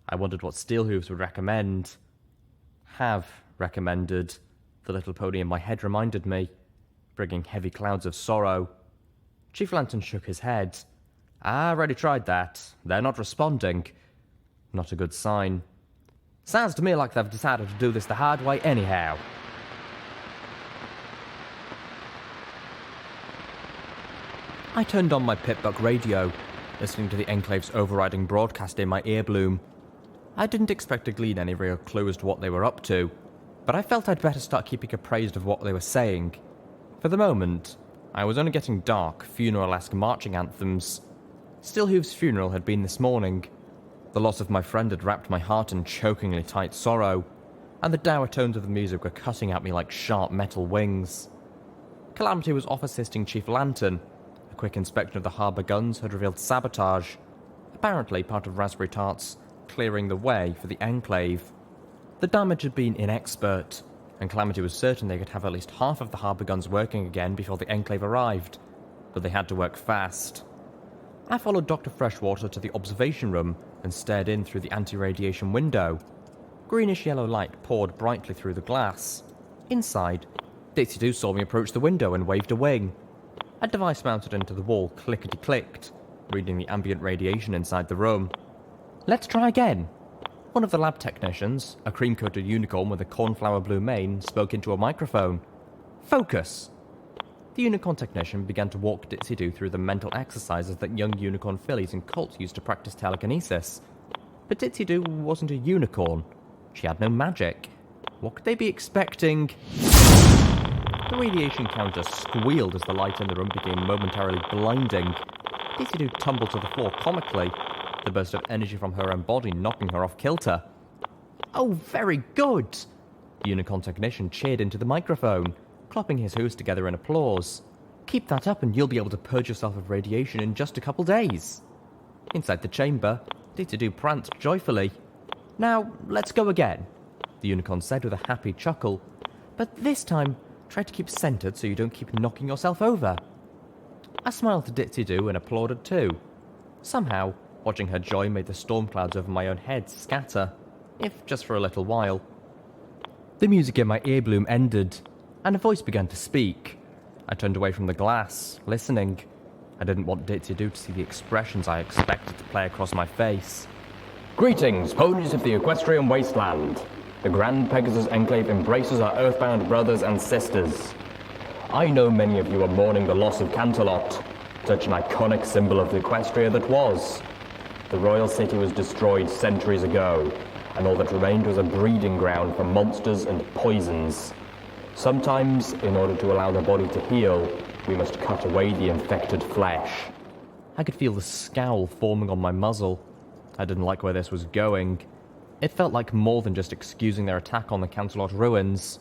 Speaker 2: I wondered what Steelhooves would recommend. Have recommended, the little pony in my head reminded me, bringing heavy clouds of sorrow. Chief Lantern shook his head. "I already tried that. They're not responding." Not a good sign. "Sounds to me like they've decided to do this the hard way anyhow." I turned on my Pip-Buck radio, listening to the Enclave's overriding broadcast in my earbloom. I didn't expect to glean any real clue as to what they were up to, but I felt I'd better start keeping appraised of what they were saying. For the moment, I was only getting dark, funeral-esque marching anthems. Steelhooves' funeral had been this morning. The loss of my friend had wrapped my heart in chokingly tight sorrow, and the dour tones of the music were cutting at me like sharp metal wings. Calamity was off assisting Chief Lantern. A quick inspection of the harbour guns had revealed sabotage, apparently part of Raspberry Tart's clearing the way for the Enclave. The damage had been inexpert, and Calamity was certain they could have at least half of the harbour guns working again before the Enclave arrived, but they had to work fast. I followed Dr. Freshwater to the observation room and stared in through the anti-radiation window. Greenish-yellow light poured brightly through the glass. Inside, Ditzy Doo saw me approach the window and waved a wing. A device mounted into the wall clickety-clicked, reading the ambient radiation inside the room. "Let's try again." One of the lab technicians, a cream-coated unicorn with a cornflower blue mane, spoke into a microphone. "Focus!" The unicorn technician began to walk Ditzy Doo through the mental exercises that young unicorn fillies and colts used to practice telekinesis. But Ditzy Doo wasn't a unicorn. She had no magic. What could they be expecting? The radiation counter squealed as the light in the room became momentarily blinding. Ditzy Doo tumbled to the floor comically, the burst of energy from her own body knocking her off kilter. "Oh, very good!" The unicorn technician cheered into the microphone, clapping his hooves together in applause. "Keep that up and you'll be able to purge yourself of radiation in just a couple days." Inside the chamber, Ditzy Doo pranced joyfully. "Now, let's go again," the unicorn said with a happy chuckle. "But this time, try to keep centered so you don't keep knocking yourself over." I smiled to Ditzy Doo and applauded too. Somehow, watching her joy made the storm clouds over my own head scatter, if just for a little while. The music in my earbloom ended, and a voice began to speak. I turned away from the glass, listening. I didn't want Ditzy Doo to see the expressions I expected to play across my face.
Speaker 1: Greetings, ponies of the Equestrian Wasteland. The Grand Pegasus Enclave embraces our earthbound brothers and sisters. I know many of you are mourning the loss of Canterlot, such an iconic symbol of the Equestria that was. The royal city was destroyed centuries ago, and all that remained was a breeding ground for monsters and poisons. Sometimes, in order to allow the body to heal, We must cut away the infected flesh.
Speaker 2: I could feel the scowl forming on my muzzle. I didn't like where this was going. It felt like more than just excusing their attack on the Cancelot ruins.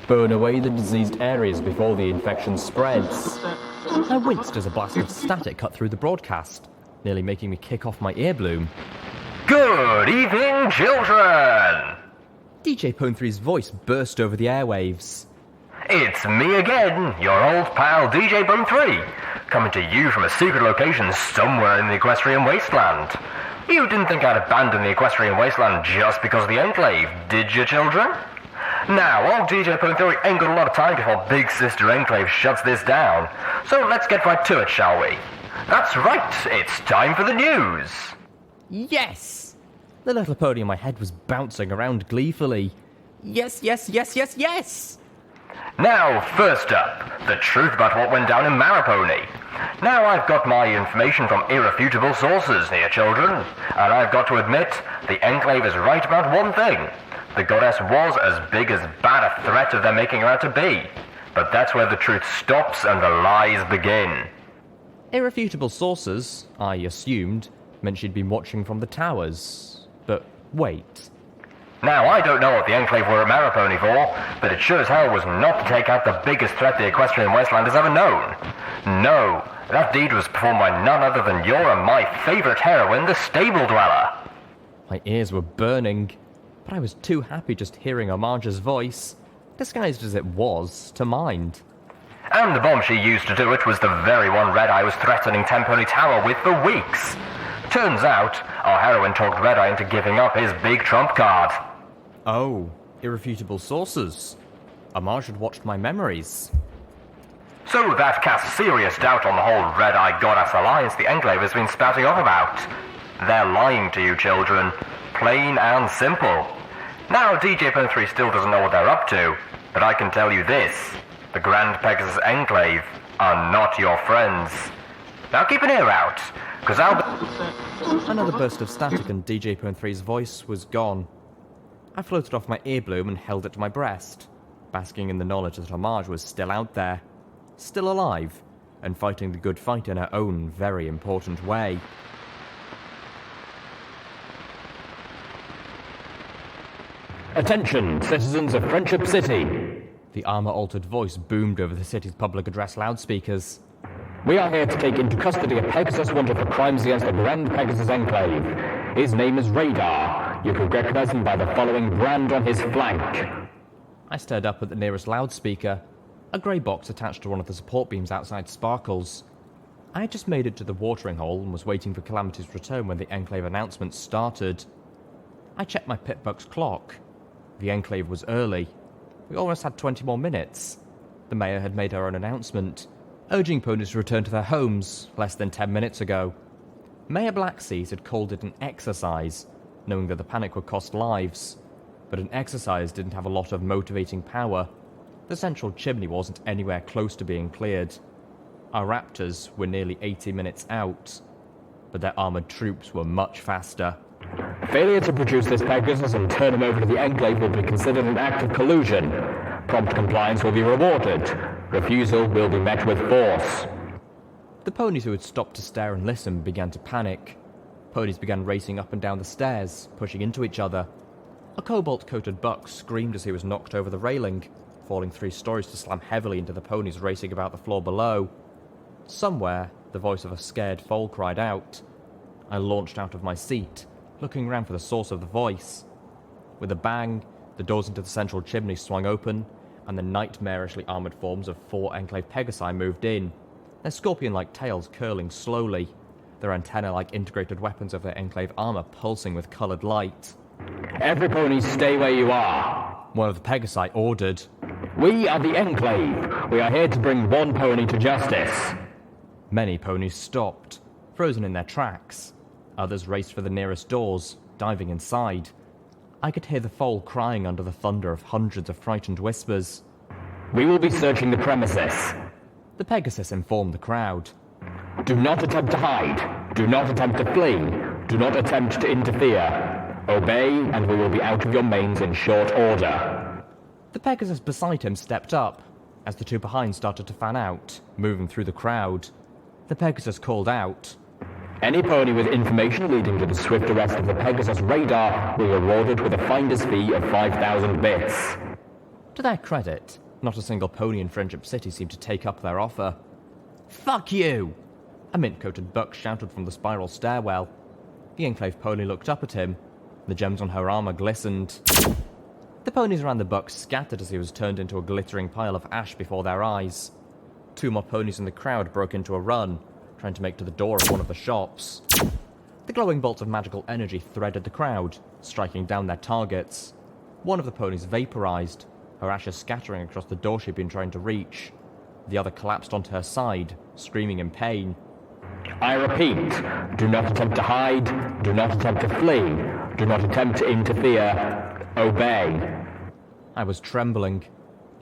Speaker 1: Burn away the diseased areas before the infection spreads.
Speaker 2: I winced as a blast of static cut through the broadcast, nearly making me kick off my earbloom.
Speaker 3: Good evening, children!
Speaker 2: DJ Pone 3's voice burst over the airwaves.
Speaker 3: It's me again, your old pal DJ Bone 3, coming to you from a secret location somewhere in the Equestrian Wasteland. You didn't think I'd abandon the Equestrian Wasteland just because of the Enclave, did you, children? Now, old DJ Bone 3 ain't got a lot of time before Big Sister Enclave shuts this down, so let's get right to it, shall we? That's right, it's time for the news!
Speaker 2: Yes! The little pony in my head was bouncing around gleefully. Yes, yes, yes, yes, yes!
Speaker 3: Now, first up, the truth about what went down in Maripony. Now, I've got my information from irrefutable sources here, children, and I've got to admit, the Enclave is right about one thing. The goddess was as big as bad a threat as they're making her out to be. But that's where the truth stops and the lies begin.
Speaker 2: Irrefutable sources, I assumed, meant she'd been watching from the towers. But wait.
Speaker 3: Now, I don't know what the Enclave were at Maripony for, but it sure as hell was not to take out the biggest threat the Equestrian Wasteland has ever known. No, that deed was performed by none other than your and my favourite heroine, the Stable Dweller.
Speaker 2: My ears were burning, but I was too happy just hearing Omarge's voice, disguised as it was, to mind.
Speaker 3: And the bomb she used to do it was the very one Red Eye was threatening Tenpenny Tower with for weeks. Turns out, our heroine talked Red Eye into giving up his big trump card.
Speaker 2: Oh, irrefutable sources. Omarge had watched my memories.
Speaker 3: So that casts serious doubt on the whole Red Eye Goddess alliance the Enclave has been spouting off about. They're lying to you, children. Plain and simple. Now, DJ Pone 3 still doesn't know what they're up to, but I can tell you this. The Grand Pegasus Enclave are not your friends. Now keep an ear out, because
Speaker 2: Another burst of static and DJ Pone 3's voice was gone. I floated off my earbloom and held it to my breast, basking in the knowledge that Omarge was still out there, still alive, and fighting the good fight in her own very important way.
Speaker 1: Attention, citizens of Friendship City!
Speaker 2: The armor-altered voice boomed over the city's public address loudspeakers.
Speaker 1: We are here to take into custody a Pegasus wanted for crimes against the Grand Pegasus Enclave. His name is Radar. You can recognize him by the following brand on his flank.
Speaker 2: I stared up at the nearest loudspeaker, a grey box attached to one of the support beams outside Sparkles. I had just made it to the watering hole and was waiting for Calamity's return when the Enclave announcement started. I checked my Pitbuck's clock. The Enclave was early. We almost had 20 more minutes. The mayor had made her own announcement, urging ponies to return to their homes less than 10 minutes ago. Mayor Blackseas had called it an exercise, knowing that the panic would cost lives. But an exercise didn't have a lot of motivating power. The central chimney wasn't anywhere close to being cleared. Our raptors were nearly 80 minutes out, but their armoured troops were much faster.
Speaker 1: Failure to produce this Pegasus and turn him over to the Enclave will be considered an act of collusion. Prompt compliance will be rewarded. Refusal will be met with force.
Speaker 2: The ponies who had stopped to stare and listen began to panic. Ponies began racing up and down the stairs, pushing into each other. A cobalt-coated buck screamed as he was knocked over the railing, falling 3 stories to slam heavily into the ponies racing about the floor below. Somewhere, the voice of a scared foal cried out. I launched out of my seat, looking around for the source of the voice. With a bang, the doors into the central chimney swung open, and the nightmarishly armoured forms of 4 Enclave Pegasi moved in, their scorpion-like tails curling slowly, their antenna-like integrated weapons of their Enclave armour pulsing with coloured light.
Speaker 1: Every pony stay where you are,
Speaker 2: one of the Pegasi ordered.
Speaker 1: We are the Enclave. We are here to bring one pony to justice.
Speaker 2: Many ponies stopped, frozen in their tracks. Others raced for the nearest doors, diving inside. I could hear the foal crying under the thunder of hundreds of frightened whispers.
Speaker 1: We will be searching the premises.
Speaker 2: The Pegasus informed the crowd.
Speaker 1: Do not attempt to hide. Do not attempt to flee. Do not attempt to interfere. Obey, and we will be out of your mains in short order.
Speaker 2: The Pegasus beside him stepped up. as the two behind started to fan out, moving through the crowd. The Pegasus called out,
Speaker 1: Any pony with information leading to the swift arrest of the Pegasus radar will be rewarded with a finder's fee of 5,000 bits.
Speaker 2: To their credit, not a single pony in Friendship City seemed to take up their offer. Fuck you! A mint-coated buck shouted from the spiral stairwell. The Enclave pony looked up at him. The gems on her armor glistened. The ponies around the buck scattered as he was turned into a glittering pile of ash before their eyes. Two more ponies in the crowd broke into a run, trying to make to the door of one of the shops. The glowing bolts of magical energy threaded the crowd, striking down their targets. One of the ponies vaporized, her ashes scattering across the door she'd been trying to reach. The other collapsed onto her side, screaming in pain.
Speaker 1: I repeat, do not attempt to hide, do not attempt to flee, do not attempt to interfere. Obey.
Speaker 2: I was trembling.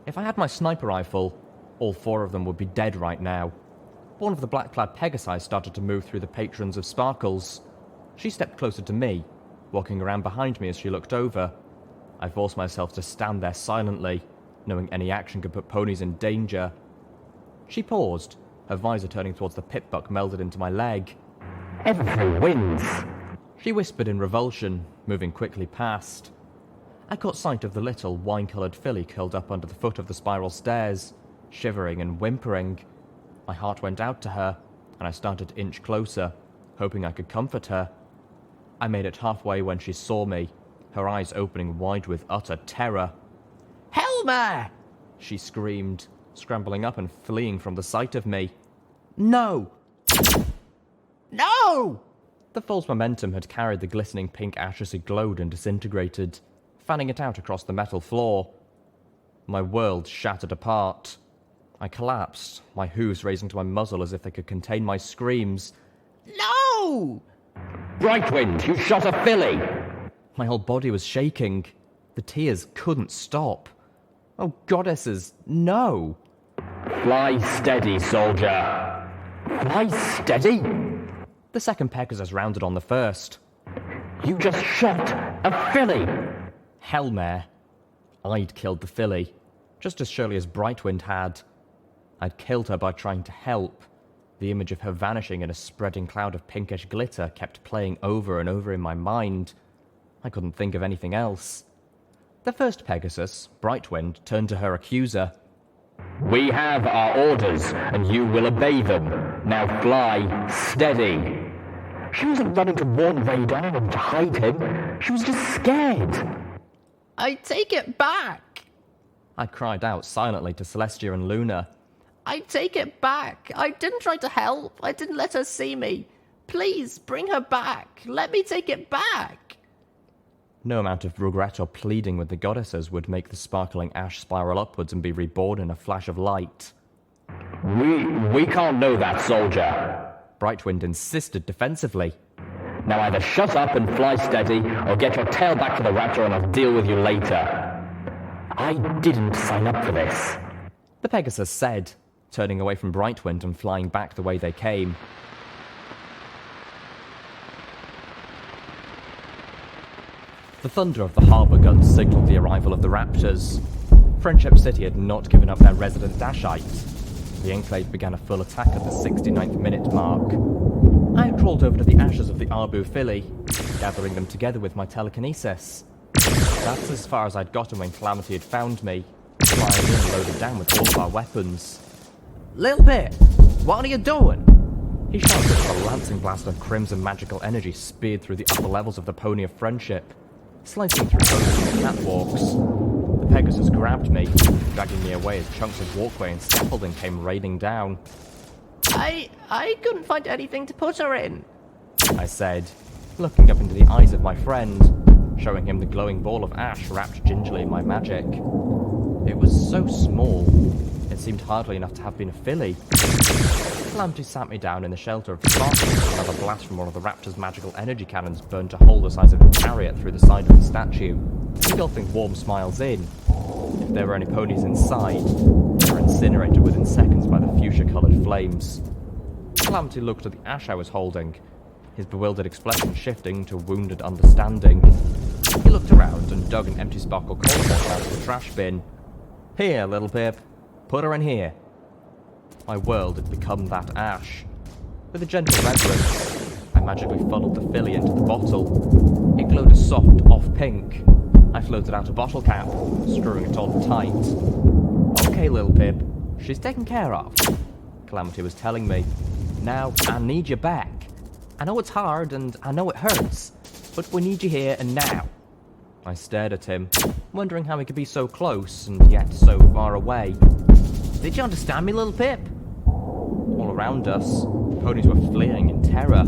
Speaker 2: If I had my sniper rifle, all four of them would be dead right now. One of the black-clad Pegasi started to move through the patrons of Sparkles. She stepped closer to me, walking around behind me as she looked over. I forced myself to stand there silently, knowing any action could put ponies in danger. She paused, her visor turning towards the pit buck melded into my leg.
Speaker 1: Everything wins.
Speaker 2: She whispered in revulsion, moving quickly past. I caught sight of the little wine-coloured filly curled up under the foot of the spiral stairs, shivering and whimpering. My heart went out to her, and I started to inch closer, hoping I could comfort her. I made it halfway when she saw me, her eyes opening wide with utter terror.
Speaker 4: Helmer!
Speaker 2: She screamed, scrambling up and fleeing from the sight of me. No!
Speaker 4: No!
Speaker 2: The false momentum had carried the glistening pink ash as it glowed and disintegrated, fanning it out across the metal floor. My world shattered apart. I collapsed, my hooves raising to my muzzle as if they could contain my screams.
Speaker 4: No!
Speaker 1: Brightwind, you shot a filly!
Speaker 2: My whole body was shaking. The tears couldn't stop. Oh, goddesses, no!
Speaker 1: Fly steady, soldier. Fly steady?
Speaker 2: The second Pegasus rounded on the first.
Speaker 1: You just shot a filly!
Speaker 2: Hellmare. I'd killed the filly, just as surely as Brightwind had. I'd killed her by trying to help. The image of her vanishing in a spreading cloud of pinkish glitter kept playing over and over in my mind. I couldn't think of anything else. The first Pegasus, Brightwind, turned to her accuser.
Speaker 1: We have our orders, and you will obey them. Now fly steady. She wasn't running to warn Radar and to hide him. She was just scared.
Speaker 4: I take it back!
Speaker 2: I cried out silently to Celestia and Luna.
Speaker 4: I take it back! I didn't try to help. I didn't let her see me. Please, bring her back. Let me take it back!
Speaker 2: No amount of regret or pleading with the goddesses would make the sparkling ash spiral upwards and be reborn in a flash of light.
Speaker 1: We can't know that, soldier.
Speaker 2: Brightwind insisted defensively.
Speaker 1: Now either shut up and fly steady, or get your tail back to the raptor and I'll deal with you later. I didn't sign up for this.
Speaker 2: The Pegasus said, turning away from Brightwind and flying back the way they came. The thunder of the harbour guns signalled the arrival of the raptors. Friendship City had not given up their resident Dashite. The Enclave began a full attack at the 69th minute mark. I had crawled over to the ashes of the Arbu filly, gathering them together with my telekinesis. That's as far as I'd gotten when Calamity had found me, flying in and loaded down with all of our weapons.
Speaker 4: Littlepip, what are you doing?
Speaker 2: He shouted as a lancing blast of crimson magical energy speared through the upper levels of the Pony of Friendship, slicing through ponies and catwalks. The Pegasus grabbed me, dragging me away as chunks of walkway and scaffolding came raining down.
Speaker 4: I couldn't find anything to put her in,
Speaker 2: I said, looking up into the eyes of my friend, showing him the glowing ball of ash wrapped gingerly in my magic. It was so small, it seemed hardly enough to have been a filly. Calamity sat me down in the shelter of the sparkle as another blast from one of the raptor's magical energy cannons burned a hole the size of a chariot through the side of the statue, engulfing warm smiles in. If there were any ponies inside, they were incinerated within seconds by the fuchsia-coloured flames. Calamity looked at the ash I was holding, his bewildered expression shifting to wounded understanding. He looked around and dug an empty sparkle cola bottle out of the trash bin. Here, Littlepip. put her in here. My world had become that ash. With a gentle reverence, I magically funneled the filly into the bottle. It glowed a soft, off-pink. I floated out a bottle cap, screwing it on tight. Okay, Littlepip, she's taken care of, Calamity was telling me. Now, I need you back. I know it's hard and I know it hurts, but we need you here and now. I stared at him, wondering how he could be so close and yet so far away. Did you understand me, Littlepip? All around us, ponies were fleeing in terror,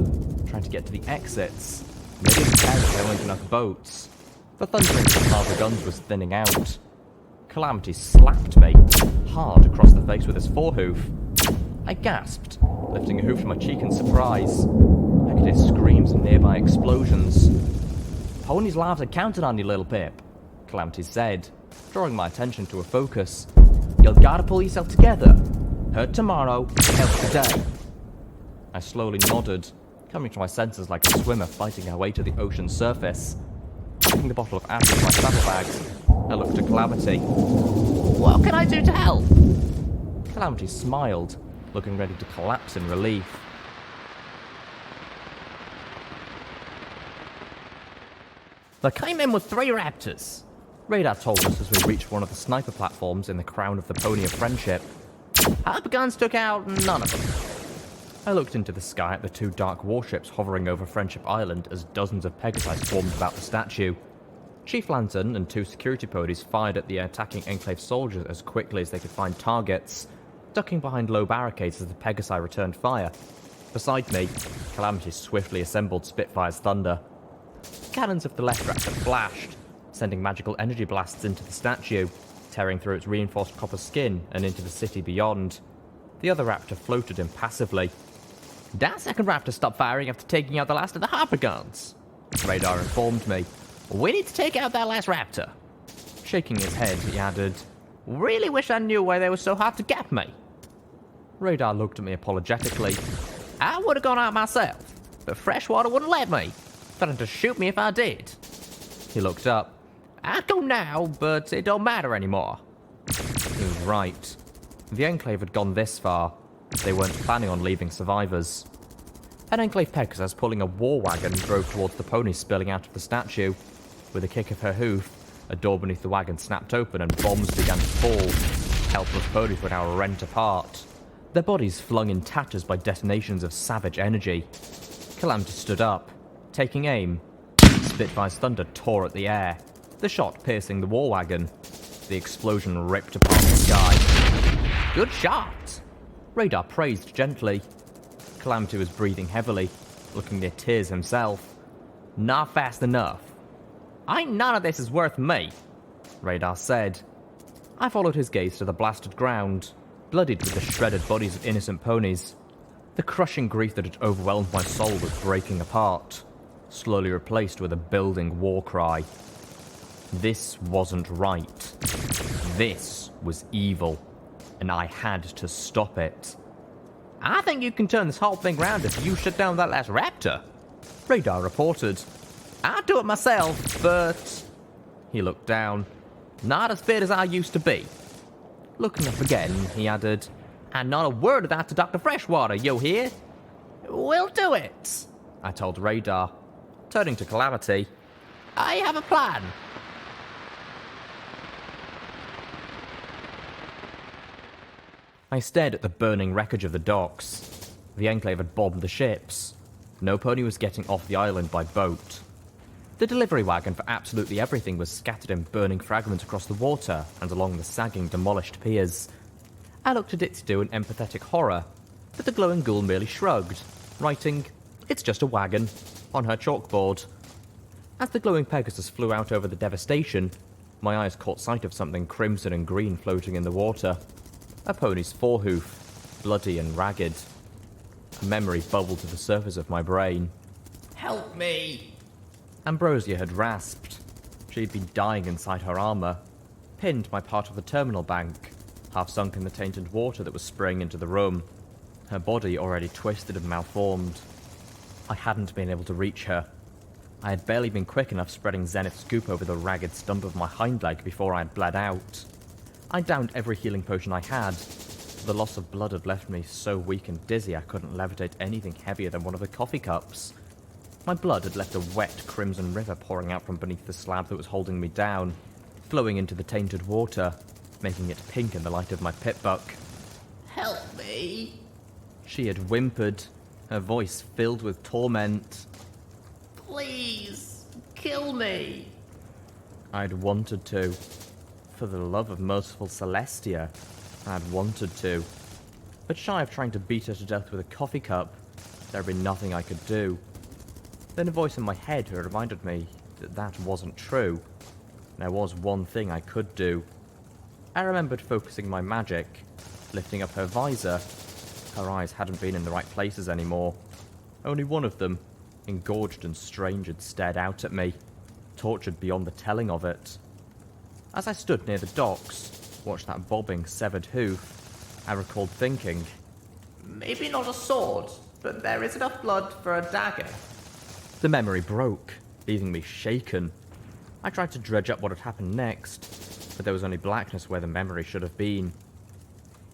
Speaker 2: trying to get to the exits. They didn't care that there weren't enough boats. The thundering of the harbour guns was thinning out. Calamity slapped me, hard across the face with his forehoof. I gasped, lifting a hoof to my cheek in surprise. I could hear screams and nearby explosions. Pony's lives are counted on you, Littlepip, Calamity said, drawing my attention to a focus. You've gotta pull yourself together. Hurt tomorrow, help today. I slowly nodded, coming to my senses like a swimmer fighting her way to the ocean's surface. Packing the bottle of ash in my saddlebags, I looked at Calamity.
Speaker 4: What can I do to help?
Speaker 2: Calamity smiled, looking ready to collapse in relief.
Speaker 4: They came in with 3 raptors.
Speaker 2: Radar told us as we reached one of the sniper platforms in the crown of the Pony of Friendship.
Speaker 4: Harbour guns took out none of them.
Speaker 2: I looked into the sky at the 2 dark warships hovering over Friendship Island as dozens of Pegasi swarmed about the statue. Chief Lantern and 2 security ponies fired at the attacking Enclave soldiers as quickly as they could find targets, ducking behind low barricades as the Pegasi returned fire. Beside me, Calamity swiftly assembled Spitfire's thunder. Cannons of the left raptor flashed, sending magical energy blasts into the statue, tearing through its reinforced copper skin and into the city beyond. The other raptor floated impassively.
Speaker 4: That second raptor stopped firing after taking out the last of the harbour guns,
Speaker 2: Radar informed me.
Speaker 4: We need to take out that last raptor.
Speaker 2: Shaking his head, he added,
Speaker 4: Really wish I knew why they were so hard to get me.
Speaker 2: Radar looked at me apologetically.
Speaker 4: I would have gone out myself, but Freshwater wouldn't let me, threatened to shoot me if I did.
Speaker 2: He looked up.
Speaker 4: I'd go now, but it don't matter anymore.
Speaker 2: He was right. The Enclave had gone this far. They weren't planning on leaving survivors. An Enclave Pegasus pulling a war wagon drove towards the pony spilling out of the statue. With a kick of her hoof, a door beneath the wagon snapped open and bombs began to fall. Helpless ponies were now rent apart, their bodies flung in tatters by detonations of savage energy. Calamity stood up, taking aim. Spitfire's thunder tore at the air, the shot piercing the war wagon. The explosion ripped apart the sky.
Speaker 4: Good shot!
Speaker 2: Radar praised gently. Calamity was breathing heavily, looking near tears himself.
Speaker 4: Not fast enough. None of this is worth me,
Speaker 2: Radar said. I followed his gaze to the blasted ground, bloodied with the shredded bodies of innocent ponies. The crushing grief that had overwhelmed my soul was breaking apart, slowly replaced with a building war cry. This wasn't right. This was evil, and I had to stop it.
Speaker 4: I think you can turn this whole thing round if you shut down that last raptor,
Speaker 2: Radar reported.
Speaker 4: I'd do it myself, but...
Speaker 2: He looked down.
Speaker 4: Not as fit as I used to be.
Speaker 2: Looking up again, he added,
Speaker 4: And not a word of that to Dr. Freshwater, you hear? We'll do it,
Speaker 2: I told Radar. Turning to Calamity,
Speaker 4: I have a plan.
Speaker 2: I stared at the burning wreckage of the docks. The Enclave had bombed the ships. No pony was getting off the island by boat. The delivery wagon for absolutely everything was scattered in burning fragments across the water and along the sagging, demolished piers. I looked at Ditzy Doo in empathetic horror, but the glowing ghoul merely shrugged, writing, "It's just a wagon," on her chalkboard. As the glowing Pegasus flew out over the devastation, my eyes caught sight of something crimson and green floating in the water. A pony's forehoof, bloody and ragged. A memory bubbled to the surface of my brain.
Speaker 4: Help me!
Speaker 2: Ambrosia had rasped. She'd been dying inside her armor, pinned by part of the terminal bank, half sunk in the tainted water that was spraying into the room, her body already twisted and malformed. I hadn't been able to reach her. I had barely been quick enough spreading Zenith's goop over the ragged stump of my hind leg before I had bled out. I downed every healing potion I had. The loss of blood had left me so weak and dizzy I couldn't levitate anything heavier than one of the coffee cups. My blood had left a wet crimson river pouring out from beneath the slab that was holding me down, flowing into the tainted water, making it pink in the light of my pitbuck.
Speaker 4: Help me.
Speaker 2: She had whimpered, her voice filled with torment.
Speaker 4: Please, kill me.
Speaker 2: I'd wanted to. For the love of merciful Celestia, I'd wanted to. But shy of trying to beat her to death with a coffee cup, there'd been nothing I could do. Then a voice in my head reminded me that that wasn't true. There was one thing I could do. I remembered focusing my magic, lifting up her visor. Her eyes hadn't been in the right places anymore. Only one of them, engorged and strange, had stared out at me, tortured beyond the telling of it. As I stood near the docks, watched that bobbing, severed hoof, I recalled thinking,
Speaker 4: Maybe not a sword, but there is enough blood for a dagger.
Speaker 2: The memory broke, leaving me shaken. I tried to dredge up what had happened next, but there was only blackness where the memory should have been.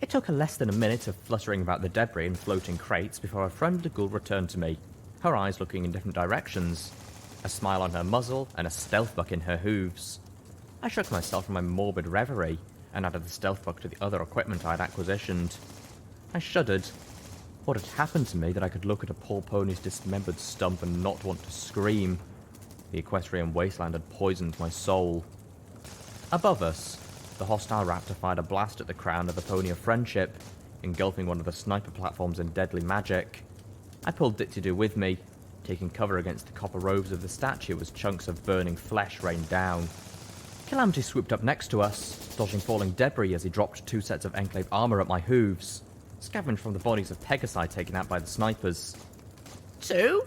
Speaker 2: It took her less than a minute of fluttering about the debris and floating crates before her friend the ghoul returned to me, her eyes looking in different directions, a smile on her muzzle and a stealth buck in her hooves. I shook myself from my morbid reverie and added the stealth buck to the other equipment I had acquisitioned. I shuddered. What had happened to me that I could look at a poor pony's dismembered stump and not want to scream? The Equestrian Wasteland had poisoned my soul. Above us, the hostile raptor fired a blast at the crown of the Pony of Friendship, engulfing one of the sniper platforms in deadly magic. I pulled Ditzy Doo with me, taking cover against the copper robes of the statue as chunks of burning flesh rained down. Calamity swooped up next to us, dodging falling debris as he dropped 2 sets of Enclave armor at my hooves, scavenged from the bodies of Pegasi taken out by the snipers.
Speaker 4: 2?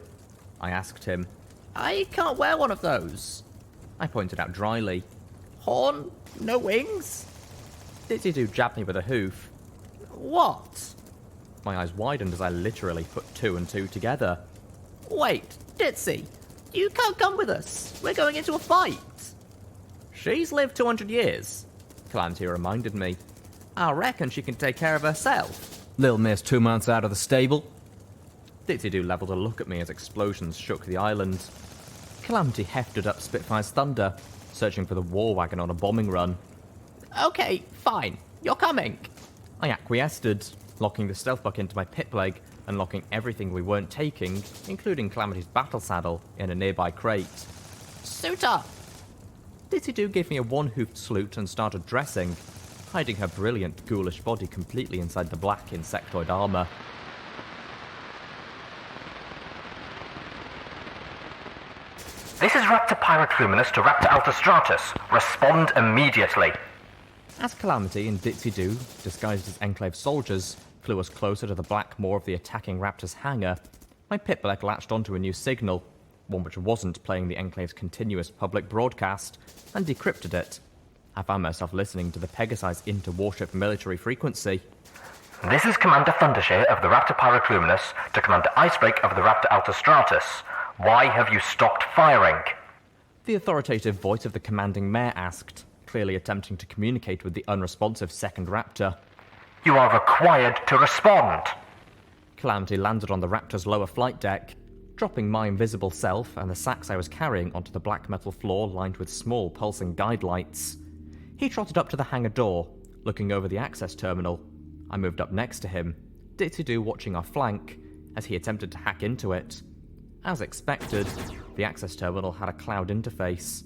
Speaker 2: I asked him.
Speaker 4: I can't wear one of those.
Speaker 2: I pointed out dryly.
Speaker 4: Horn? No wings?
Speaker 2: Ditzy Doo jabbed me with a hoof.
Speaker 4: What?
Speaker 2: My eyes widened as I literally put 2 and 2 together.
Speaker 4: Wait, Ditzy, you can't come with us. We're going into a fight.
Speaker 2: She's lived 200 years, Calamity reminded me. I reckon she can take care of herself. Little miss 2 months out of the stable. Ditzy Doo levelled a look at me as explosions shook the island. Calamity hefted up Spitfire's thunder, searching for the war wagon on a bombing run.
Speaker 4: Okay, fine. You're coming.
Speaker 2: I acquiesced, locking the stealth buck into my pip leg and locking everything we weren't taking, including Calamity's battle saddle, in a nearby crate.
Speaker 4: Suit up.
Speaker 2: Ditzy Doo gave me a one-hoofed salute and started dressing, hiding her brilliant, ghoulish body completely inside the black insectoid armor.
Speaker 3: This is Raptor Pyrocluminous to Raptor Altostratus. Respond immediately.
Speaker 2: As Calamity and Ditzy Doo, disguised as Enclave soldiers, flew us closer to the black maw of the attacking raptor's hangar, my pip-leg latched onto a new signal, one which wasn't playing the Enclave's continuous public broadcast, and decrypted it. I found myself listening to the Pegasi's inter-warship military frequency.
Speaker 3: This is Commander Thundershare of the Raptor Pyrocluminous to Commander Icebreak of the Raptor Altostratus. Why have you stopped firing?
Speaker 2: The authoritative voice of the commanding mare asked, clearly attempting to communicate with the unresponsive second raptor.
Speaker 3: You are required to respond.
Speaker 2: Calamity landed on the raptor's lower flight deck, dropping my invisible self and the sacks I was carrying onto the black metal floor lined with small pulsing guide lights. He trotted up to the hangar door, looking over the access terminal. I moved up next to him, Ditzy Doo watching our flank, as he attempted to hack into it. As expected, the access terminal had a cloud interface.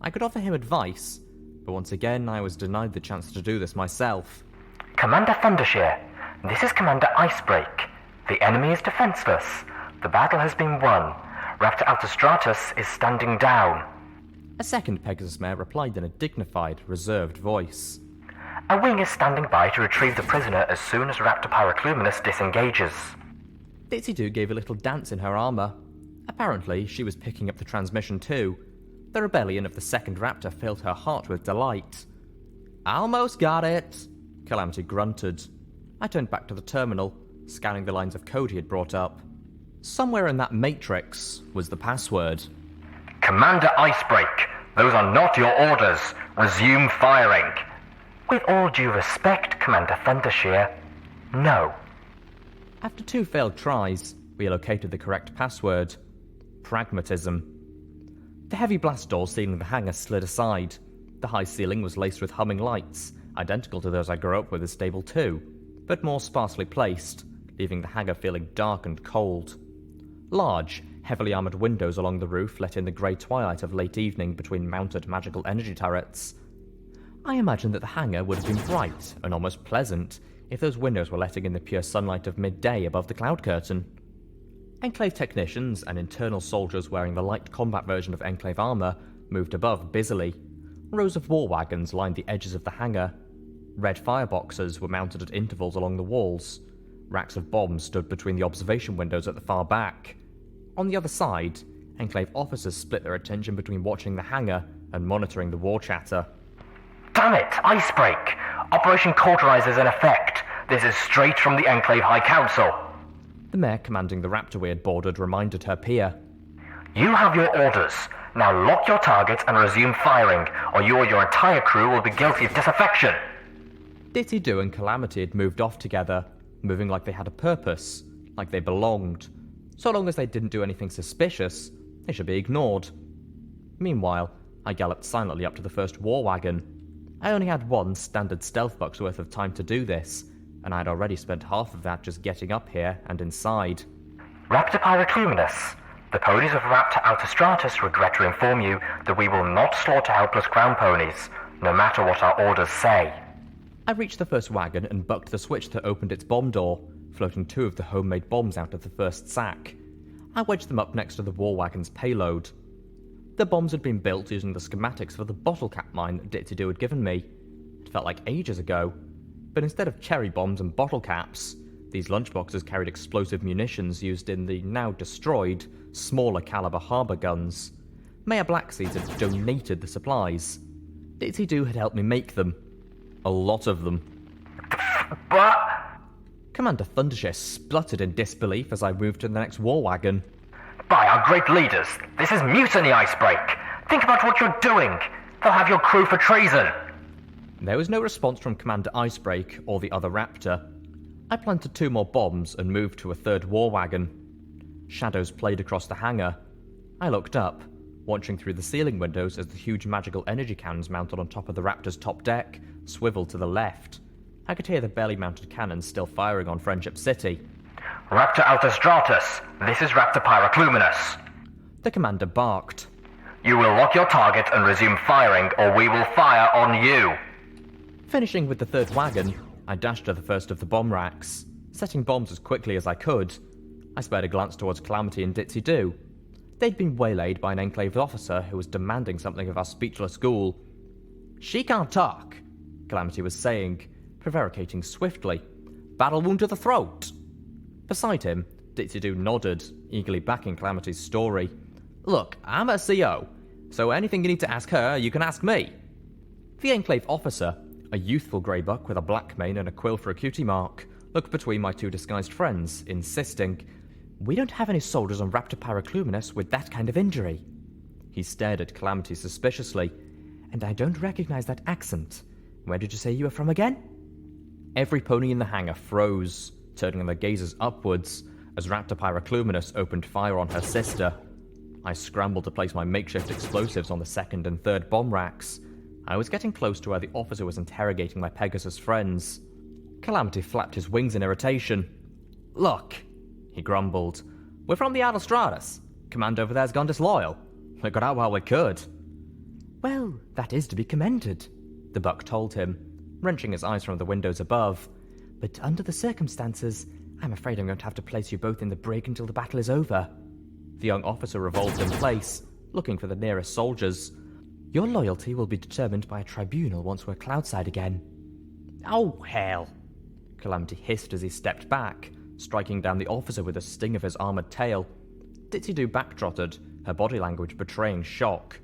Speaker 2: I could offer him advice, but once again I was denied the chance to do this myself.
Speaker 3: Commander Thundershare, this is Commander Icebreak. The enemy is defenseless. The battle has been won. Raptor Altostratus is standing down.
Speaker 2: A second Pegasus mare replied in a dignified, reserved voice.
Speaker 3: A wing is standing by to retrieve the prisoner as soon as Raptor Pyrocluminous disengages.
Speaker 2: Ditzy Doo gave a little dance in her armor. Apparently, she was picking up the transmission too. The rebellion of the second raptor filled her heart with delight. Almost got it, Calamity grunted. I turned back to the terminal, scanning the lines of code he had brought up. Somewhere in that matrix was the password.
Speaker 3: Commander Icebreak, those are not your orders. Resume firing. With all due respect, Commander Thundershear, no.
Speaker 2: After 2 failed tries, we located the correct password. Pragmatism. The heavy blast door sealing the hangar slid aside. The high ceiling was laced with humming lights, identical to those I grew up with as Stable 2, but more sparsely placed, leaving the hangar feeling dark and cold. Large, heavily armoured windows along the roof let in the grey twilight of late evening between mounted magical energy turrets. I imagined that the hangar would have been bright and almost pleasant if those windows were letting in the pure sunlight of midday above the cloud curtain. Enclave technicians and internal soldiers wearing the light combat version of Enclave armour moved above busily. Rows of war wagons lined the edges of the hangar. Red fireboxes were mounted at intervals along the walls. Racks of bombs stood between the observation windows at the far back. On the other side, Enclave officers split their attention between watching the hangar and monitoring the war chatter.
Speaker 3: Damn it, Icebreak! Operation Cauterizer's in effect. This is straight from the Enclave High Council.
Speaker 2: The mare commanding the raptor we had boarded reminded her peer.
Speaker 3: You have your orders. Now lock your targets and resume firing, or you or your entire crew will be guilty of disaffection.
Speaker 2: Ditzy Doo and Calamity had moved off together, moving like they had a purpose, like they belonged. So long as they didn't do anything suspicious, they should be ignored. Meanwhile, I galloped silently up to the first war wagon. I only had 1 standard stealth box worth of time to do this, and I'd already spent half of that just getting up here and inside.
Speaker 3: Raptor Pyrocluminous, the ponies of Raptor Outer Stratus regret to inform you that we will not slaughter helpless ground ponies, no matter what our orders say.
Speaker 2: I reached the first wagon and bucked the switch that opened its bomb door, floating 2 of the homemade bombs out of the first sack. I wedged them up next to the war wagon's payload. The bombs had been built using the schematics for the bottle cap mine that Ditzy Doo had given me. It felt like ages ago, but instead of cherry bombs and bottle caps, these lunchboxes carried explosive munitions used in the now destroyed, smaller caliber harbour guns. Mayor Blackseed had donated the supplies. Ditzy Doo had helped me make them. A lot of them.
Speaker 3: But...
Speaker 2: Commander Thundershear spluttered in disbelief as I moved to the next war wagon.
Speaker 3: By our great leaders, this is mutiny, Icebreak. Think about what you're doing. They'll have your crew for treason.
Speaker 2: There was no response from Commander Icebreak or the other raptor. I planted 2 more bombs and moved to a 3rd war wagon. Shadows played across the hangar. I looked up, watching through the ceiling windows as the huge magical energy cannons mounted on top of the raptor's top deck swiveled to the left. I could hear the barely mounted cannons still firing on Friendship City.
Speaker 3: Raptor Outer Stratus, this is Raptor Pyrocluminous.
Speaker 2: The commander barked.
Speaker 3: You will lock your target and resume firing, or we will fire on you.
Speaker 2: Finishing with the 3rd wagon, I dashed to the first of the bomb racks, setting bombs as quickly as I could. I spared a glance towards Calamity and Ditzy Doo. They'd been waylaid by an Enclave officer who was demanding something of our speechless ghoul. "She can't talk," Calamity was saying, prevaricating swiftly. "Battle wound to the throat." Beside him, Ditzy Doo nodded, eagerly backing Calamity's story. "Look, I'm her CO, so anything you need to ask her, you can ask me." The Enclave officer, a youthful grey buck with a black mane and a quill for a cutie mark, looked between my 2 disguised friends, insisting, "We don't have any soldiers on Raptor Pyrocluminous with that kind of injury." He stared at Calamity suspiciously. "And I don't recognize that accent. Where did you say you were from again?" Every pony in the hangar froze, turning their gazes upwards as Raptor Pyrocluminous opened fire on her sister. I scrambled to place my makeshift explosives on the 2nd and 3rd bomb racks. I was getting close to where the officer was interrogating my Pegasus friends. Calamity flapped his wings in irritation. "Look," he grumbled, "we're from the Outer Stratus. Command over there's gone disloyal. We got out while we could." "Well, that is to be commended," the buck told him, wrenching his eyes from the windows above. "But under the circumstances, I'm afraid I'm going to have to place you both in the brig until the battle is over." The young officer revolved in place, looking for the nearest soldiers. "Your loyalty will be determined by a tribunal once we're cloudside again." "Oh, hell!" Calamity hissed as he stepped back, striking down the officer with a sting of his armoured tail. Ditzy Doo backtrotted, her body language betraying shock.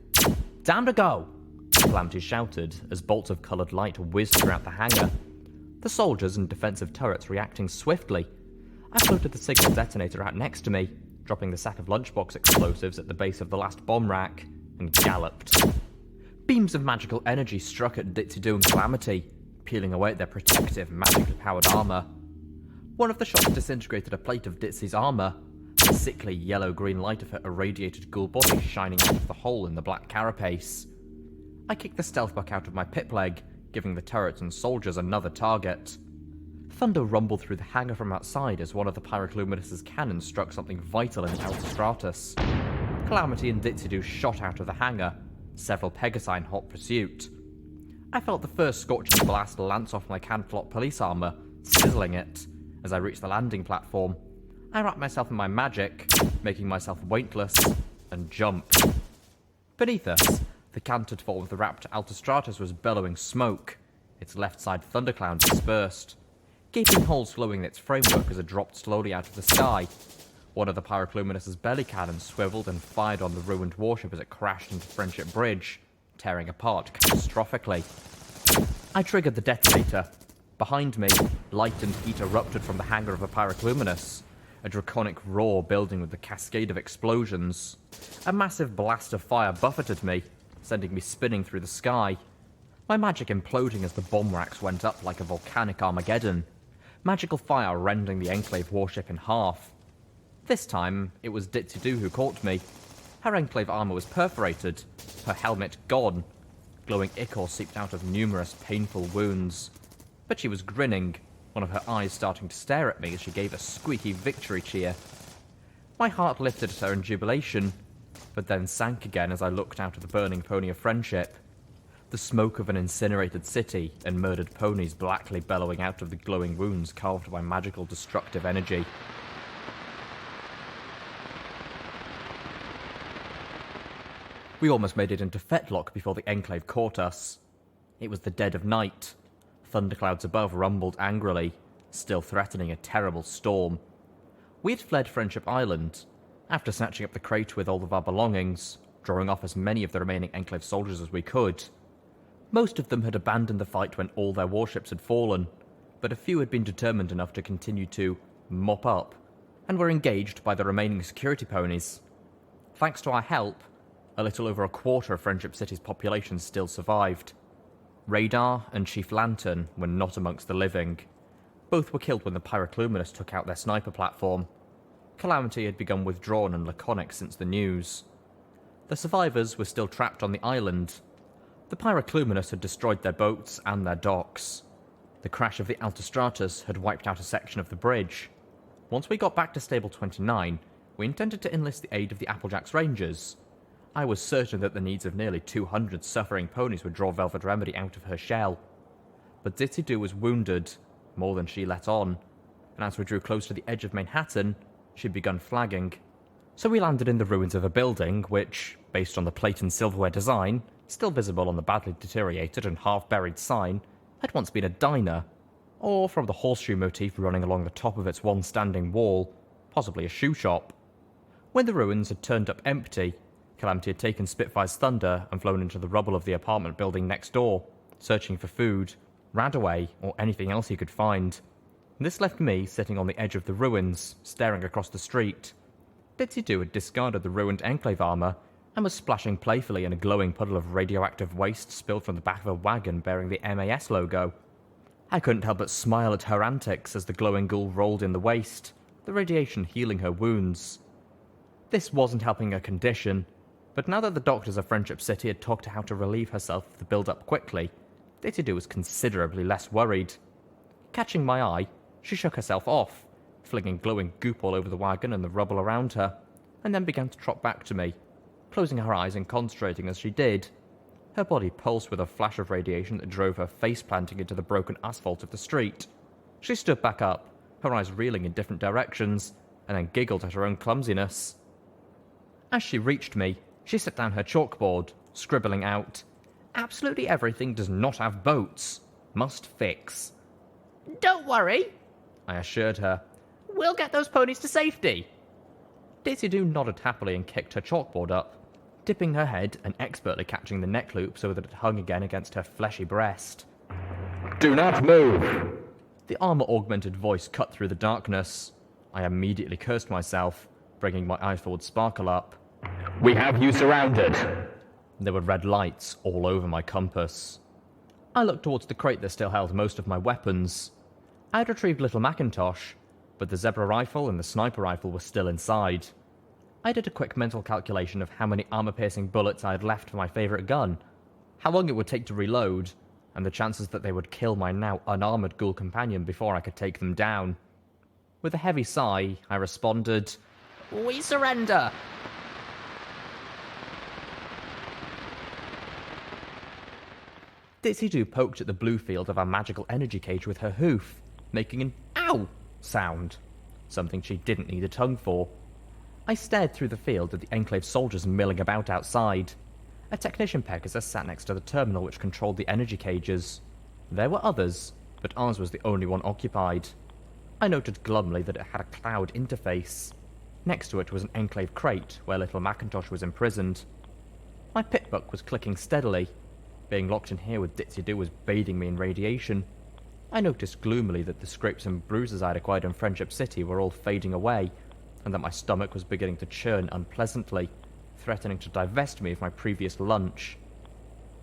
Speaker 2: "Time to go!" Calamity shouted as bolts of coloured light whizzed throughout the hangar. The soldiers and defensive turrets reacting swiftly. I floated the signal detonator out next to me, dropping the sack of lunchbox explosives at the base of the last bomb rack, and galloped. Beams of magical energy struck at Ditzy Doo and Calamity, peeling away at their protective, magically powered armour. One of the shots disintegrated a plate of Ditzy's armour, the sickly yellow-green light of her irradiated ghoul body shining out of the hole in the black carapace. I kicked the stealth buck out of my pip leg, giving the turrets and soldiers another target. Thunder rumbled through the hangar from outside as one of the Pyrocluminus's cannons struck something vital in the outer stratus. Calamity and Ditzy Doo shot out of the hangar, several Pegasi in hot pursuit. I felt the first scorching blast lance off my Fetlock police armour, sizzling it. As I reached the landing platform, I wrapped myself in my magic, making myself weightless, and jumped. Beneath us, the canted form of the wrapped Altostratus was bellowing smoke, its left side thundercloud dispersed. Gaping holes glowing in its framework as it dropped slowly out of the sky. One of the Pyrocluminus's belly cannons swiveled and fired on the ruined warship as it crashed into Friendship Bridge, tearing apart catastrophically. I triggered the detonator. Behind me, light and heat erupted from the hangar of a Pyrocluminus, a draconic roar building with the cascade of explosions. A massive blast of fire buffeted me, sending me spinning through the sky. My magic imploding as the bomb racks went up like a volcanic Armageddon. Magical fire rending the Enclave warship in half. This time, it was Ditzy Doo who caught me. Her Enclave armor was perforated, her helmet gone. Glowing ichor seeped out of numerous painful wounds. But she was grinning, one of her eyes starting to stare at me as she gave a squeaky victory cheer. My heart lifted at her in jubilation, but then sank again as I looked out of the burning pony of friendship. The smoke of an incinerated city and murdered ponies blackly bellowing out of the glowing wounds carved by magical destructive energy. We almost made it into Fetlock before the Enclave caught us. It was the dead of night. Thunderclouds above rumbled angrily, still threatening a terrible storm. We had fled Friendship Island, after snatching up the crate with all of our belongings, drawing off as many of the remaining Enclave soldiers as we could. Most of them had abandoned the fight when all their warships had fallen, but a few had been determined enough to continue to mop up, and were engaged by the remaining security ponies. Thanks to our help, a little over a quarter of Friendship City's population still survived. Radar and Chief Lantern were not amongst the living. Both were killed when the Pyrocluminus took out their sniper platform. Calamity had become withdrawn and laconic since the news. The survivors were still trapped on the island. The Pyrocluminus had destroyed their boats and their docks. The crash of the Altostratus had wiped out a section of the bridge. Once we got back to Stable 29, we intended to enlist the aid of the Applejacks Rangers. I was certain that the needs of nearly 200 suffering ponies would draw Velvet Remedy out of her shell. But Ditzy Doo was wounded, more than she let on, and as we drew close to the edge of Manhattan, she'd begun flagging. So we landed in the ruins of a building which, based on the plate and silverware design, still visible on the badly deteriorated and half-buried sign, had once been a diner, or from the horseshoe motif running along the top of its one standing wall, possibly a shoe shop. When the ruins had turned up empty, Calamity had taken Spitfire's Thunder and flown into the rubble of the apartment building next door, searching for food, Radar.They, or anything else he could find. This left me sitting on the edge of the ruins, staring across the street. Ditzy Doo had discarded the ruined Enclave armor and was splashing playfully in a glowing puddle of radioactive waste spilled from the back of a wagon bearing the MAS logo. I couldn't help but smile at her antics as the glowing ghoul rolled in the waste, the radiation healing her wounds. This wasn't helping her condition, but now that the doctors of Friendship City had talked her how to relieve herself of the build-up quickly, Ditzy Doo was considerably less worried. Catching my eye, she shook herself off, flinging glowing goop all over the wagon and the rubble around her, and then began to trot back to me, closing her eyes and concentrating as she did. Her body pulsed with a flash of radiation that drove her face planting into the broken asphalt of the street. She stood back up, her eyes reeling in different directions, and then giggled at her own clumsiness. As she reached me, she set down her chalkboard, scribbling out, "Absolutely everything does not have boats. Must fix."
Speaker 4: Don't worry,
Speaker 2: I assured her.
Speaker 4: we'll get those ponies to safety.
Speaker 2: Ditzy Doo nodded happily and kicked her chalkboard up, dipping her head and expertly catching the neck loop so that it hung again against her fleshy breast.
Speaker 3: Do not move!
Speaker 2: The armor-augmented voice cut through the darkness. I immediately cursed myself, bringing my eyes forward sparkle up.
Speaker 3: We have you surrounded.
Speaker 2: There were red lights all over my compass. I looked towards the crate that still held most of my weapons. I had retrieved Little Macintosh, but the zebra rifle and the sniper rifle were still inside. I did a quick mental calculation of how many armor-piercing bullets I had left for my favourite gun, how long it would take to reload, and the chances that they would kill my now unarmoured ghoul companion before I could take them down. With a heavy sigh, I responded,
Speaker 4: We surrender!
Speaker 2: Ditzy Doo poked at the blue field of our magical energy cage with her hoof, making an ow sound, something she didn't need a tongue for. I stared through the field at the Enclave soldiers milling about outside. A technician Pegasus sat next to the terminal which controlled the energy cages. There were others, but ours was the only one occupied. I noted glumly that it had a cloud interface. Next to it was an Enclave crate where Little Macintosh was imprisoned. My pitbuck was clicking steadily. Being locked in here with Ditzy Doo was bathing me in radiation. I noticed gloomily that the scrapes and bruises I'd acquired in Friendship City were all fading away, and that my stomach was beginning to churn unpleasantly, threatening to divest me of my previous lunch.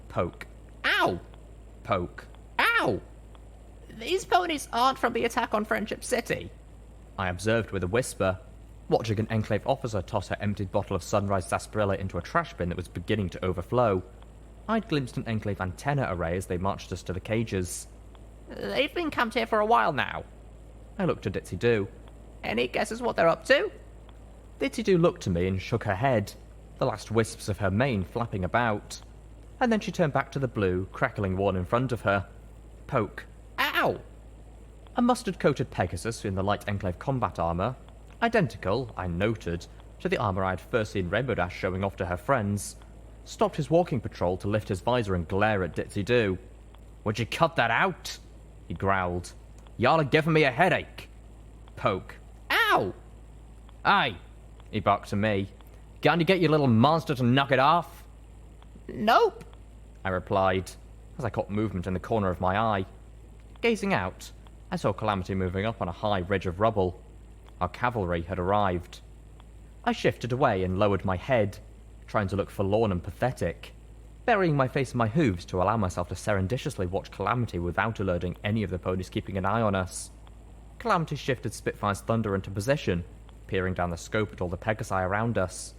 Speaker 2: Poke.
Speaker 4: Ow!
Speaker 2: Poke.
Speaker 4: Ow! These ponies aren't from the attack on Friendship City.
Speaker 2: I observed with a whisper, watching an Enclave officer toss her emptied bottle of Sunrise Sarsaparilla into a trash bin that was beginning to overflow. I'd glimpsed an Enclave antenna array as they marched us to the cages.
Speaker 4: They've been camped here for a while now.
Speaker 2: I looked at Ditzy Doo.
Speaker 4: Any guesses what they're up to?
Speaker 2: Ditzy Doo looked to me and shook her head, the last wisps of her mane flapping about. And then she turned back to the blue, crackling one in front of her. Poke.
Speaker 4: Ow!
Speaker 2: A mustard-coated Pegasus in the light Enclave combat armour, identical, I noted, to the armour I had first seen Rainbow Dash showing off to her friends, stopped his walking patrol to lift his visor and glare at Ditzy Doo. "Would you cut that out?" he growled. "Y'all are giving me a headache." Poke.
Speaker 4: Ow!
Speaker 2: "Aye," he barked to me. "Can't you get your little monster to knock it off?"
Speaker 4: Nope.
Speaker 2: I replied, as I caught movement in the corner of my eye. Gazing out, I saw Calamity moving up on a high ridge of rubble. Our cavalry had arrived. I shifted away and lowered my head, trying to look forlorn and pathetic, burying my face in my hooves to allow myself to surreptitiously watch Calamity without alerting any of the ponies keeping an eye on us. Calamity shifted Spitfire's thunder into position, peering down the scope at all the Pegasi around us.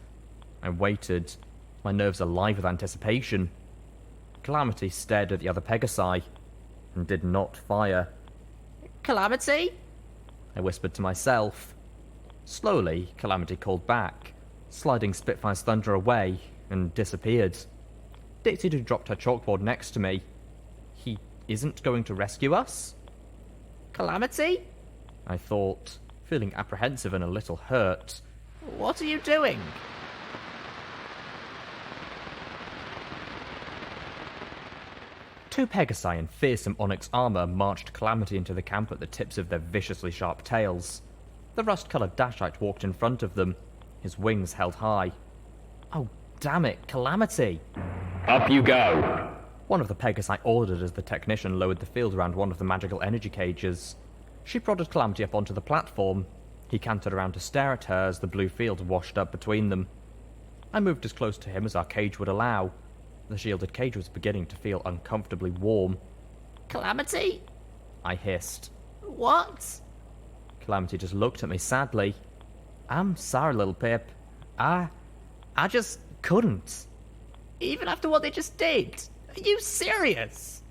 Speaker 2: I waited, my nerves alive with anticipation. Calamity stared at the other Pegasi, and did not fire.
Speaker 4: Calamity?
Speaker 2: I whispered to myself. Slowly, Calamity called back, sliding Spitfire's thunder away, and disappeared. Ditzy Doo dropped her chalkboard next to me. He isn't going to rescue us?
Speaker 4: Calamity?
Speaker 2: I thought, feeling apprehensive and a little hurt.
Speaker 4: What are you doing?
Speaker 2: Two Pegasi in fearsome onyx armour marched Calamity into the camp at the tips of their viciously sharp tails. The rust-coloured Dashite walked in front of them, his wings held high. "Oh, damn it, Calamity!"
Speaker 1: Up you go!
Speaker 2: One of the Pegasi ordered as the technician lowered the field around one of the magical energy cages. She prodded Calamity up onto the platform. He cantered around to stare at her as the blue field washed up between them. I moved as close to him as our cage would allow. The shielded cage was beginning to feel uncomfortably warm.
Speaker 4: Calamity?
Speaker 2: I hissed.
Speaker 4: What?
Speaker 2: Calamity just looked at me sadly. "I'm sorry, Littlepip. I just couldn't."
Speaker 4: Even after what they just did? Are you serious?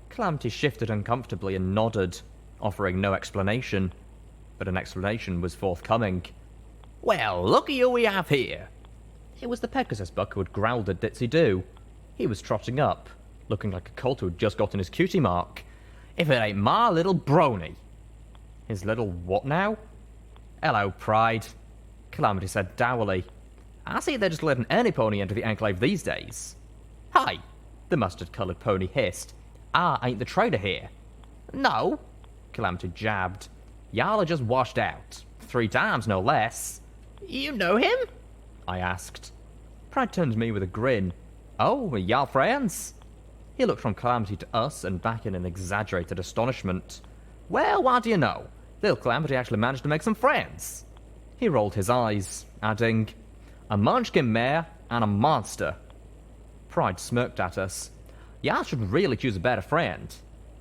Speaker 2: Calamity shifted uncomfortably and nodded, offering no explanation. But an explanation was forthcoming.
Speaker 4: Well, looky who we have here.
Speaker 2: It was the Pegasus buck who had growled at Ditzy Doo. He was trotting up, looking like a colt who had just gotten his cutie mark.
Speaker 4: "If it ain't my little brony."
Speaker 2: His little what now? "Hello, Pride," Calamity said dourly. "I see they're just letting any pony into the Enclave these days."
Speaker 4: Hi,
Speaker 2: the mustard-coloured pony hissed. "I ain't the trader here."
Speaker 4: no.
Speaker 2: Calamity jabbed. "Y'all are just washed out. 3 times, no less."
Speaker 4: You know him?
Speaker 2: I asked. Pride turned to me with a grin. "Oh, y'all friends?" He looked from Calamity to us and back in an exaggerated astonishment. "Well, what do you know? Little Calamity actually managed to make some friends." He rolled his eyes, adding, "A munchkin mare and a monster." Pride smirked at us. Y'all should really choose a better friend,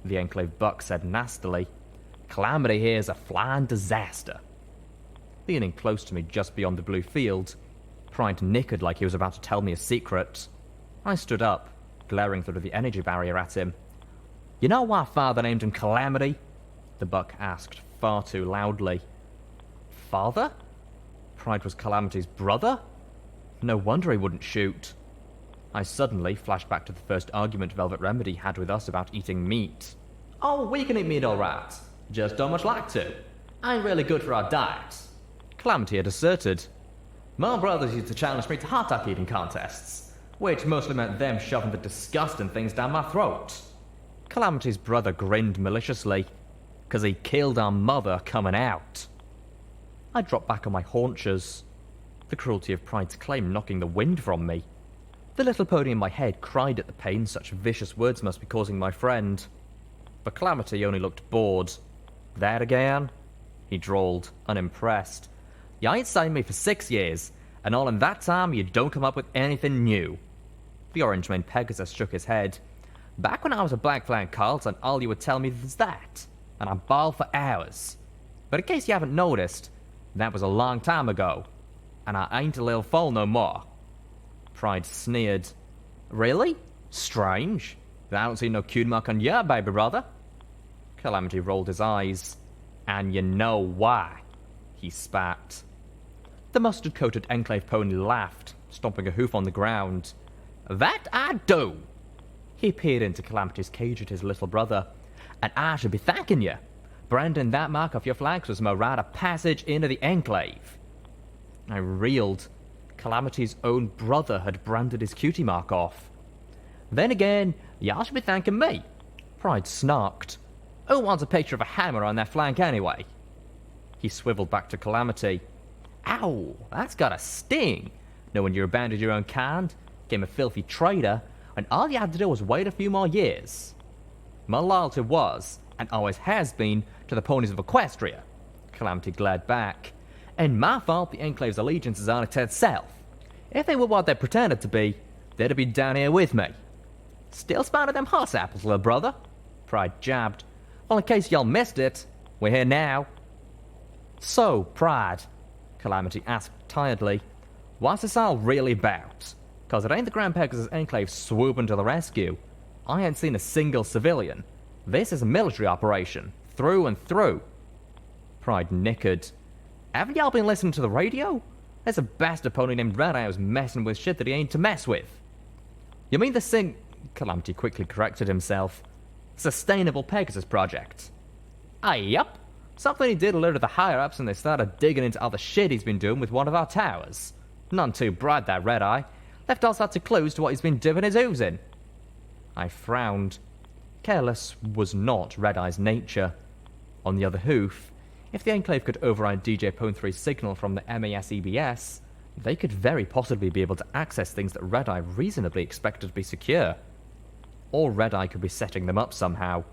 Speaker 2: the Enclave buck said nastily. Calamity here is a flying disaster. Leaning close to me just beyond the blue field, Pride nickered like he was about to tell me a secret. I stood up, glaring through the energy barrier at him. You know why Father named him Calamity? The buck asked far too loudly. Father? Pride was Calamity's brother? No wonder he wouldn't shoot. I suddenly flashed back to the first argument Velvet Remedy had with us about eating meat. Oh, we can eat meat alright. Just don't much like to. Ain't really good for our diet. Calamity had asserted. My brothers used to challenge me to hot dog eating contests, which mostly meant them shoving the disgusting things down my throat. Calamity's brother grinned maliciously, 'cause he killed our mother coming out. I dropped back on my haunches, the cruelty of Pride's claim knocking the wind from me. The little pony in my head cried at the pain such vicious words must be causing my friend. But Calamity only looked bored. That again? He drawled, unimpressed. You ain't seen me for 6 years, and all in that time you don't come up with anything new. The orange-maned Pegasus shook his head. Back when I was a black flag Carlton, all you would tell me was that, and I bawled for hours. But in case you haven't noticed, that was a long time ago, and I ain't a little foal no more. Pride sneered. Really? Strange. I don't see no cute mark on your baby brother. Calamity rolled his eyes. And you know why, he spat. The mustard-coated Enclave pony laughed, stomping a hoof on the ground. That I do. He peered into Calamity's cage at his little brother. And I should be thanking you. Branding that mark off your flags was my rite of passage into the Enclave. I reeled. Calamity's own brother had branded his cutie mark off. Then again, y'all should be thanking me. Pride snarked. Who wants a picture of a hammer on their flank anyway? He swiveled back to Calamity. Ow, that's got a sting. Knowing you abandoned your own kind, became a filthy traitor, and all you had to do was wait a few more years. My loyalty was, and always has been, to the ponies of Equestria. Calamity glared back. And my fault the Enclave's allegiance is on its head south. If they were what they pretended to be, they'd be down here with me. Still spotted them horse apples, little brother? Pride jabbed. Well, in case y'all missed it, we're here now. So, Pride, Calamity asked tiredly, what's this all really about? 'Cause it ain't the Grand Pegasus Enclave swooping to the rescue. I ain't seen a single civilian. This is a military operation, through and through. Pride nickered. Haven't y'all been listening to the radio? There's a bastard pony named Radar who's messing with shit that he ain't to mess with. You mean the Calamity quickly corrected himself. Sustainable Pegasus project. Yep. Something he did alert the higher-ups and they started digging into all the shit he's been doing with one of our towers. None too bright, that Red-Eye. Left all sorts of clues to what he's been dipping his hooves in. I frowned. Careless was not Red-Eye's nature. On the other hoof, if the Enclave could override DJ Pone 3's signal from the MAS EBS, they could very possibly be able to access things that Red-Eye reasonably expected to be secure. Or Red-Eye could be setting them up somehow.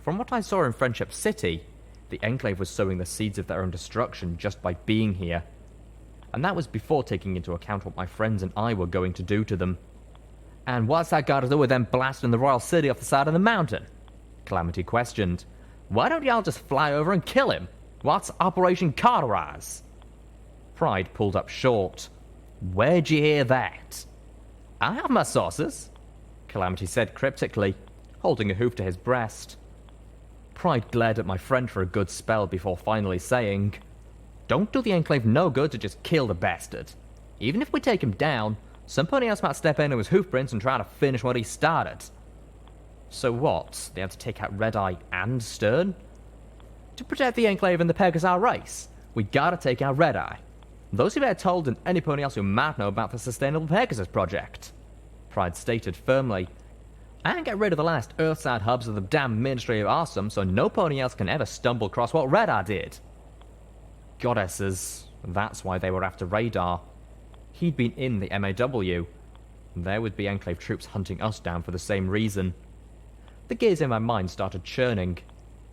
Speaker 2: From what I saw in Friendship City, the Enclave was sowing the seeds of their own destruction just by being here. And that was before taking into account what my friends and I were going to do to them. And what's that got to do with them blasting the royal city off the side of the mountain? Calamity questioned. Why don't y'all just fly over and kill him? What's Operation Cauterize? Pride pulled up short. Where'd you hear that? I have my sources, Calamity said cryptically, holding a hoof to his breast. Pride glared at my friend for a good spell before finally saying, Don't do the Enclave no good to just kill the bastard. Even if we take him down, somebody else might step into his hoofprints and try to finish what he started. So what? They have to take out Red-Eye and Stern? To protect the Enclave and the Pegasus race, we gotta take out Red-Eye. Those who are told and any pony else who might know about the Sustainable Pegasus project. Pride stated firmly. I ain't get rid of the last Earthside hubs of the damn Ministry of Awesome, so no pony else can ever stumble across what Red-Eye did. Goddesses, that's why they were after Radar. He'd been in the MAW. There would be Enclave troops hunting us down for the same reason. The gears in my mind started churning.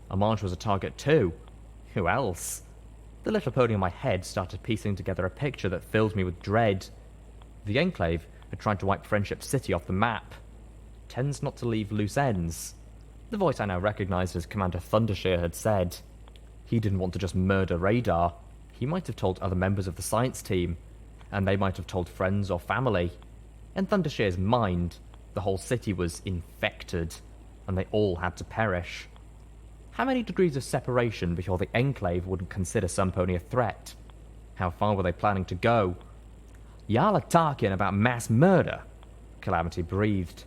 Speaker 2: Amange was a target too. Who else? The little pony in my head started piecing together a picture that filled me with dread. The Enclave had tried to wipe Friendship City off the map. tends not to leave loose ends. The voice I now recognized as Commander Thundershear had said. He didn't want to just murder Radar. He might have told other members of the science team, and they might have told friends or family. In Thundershear's mind, the whole city was infected, and they all had to perish. How many degrees of separation before the Enclave wouldn't consider somepony a threat? How far were they planning to go? Y'all are talking about mass murder, Calamity breathed.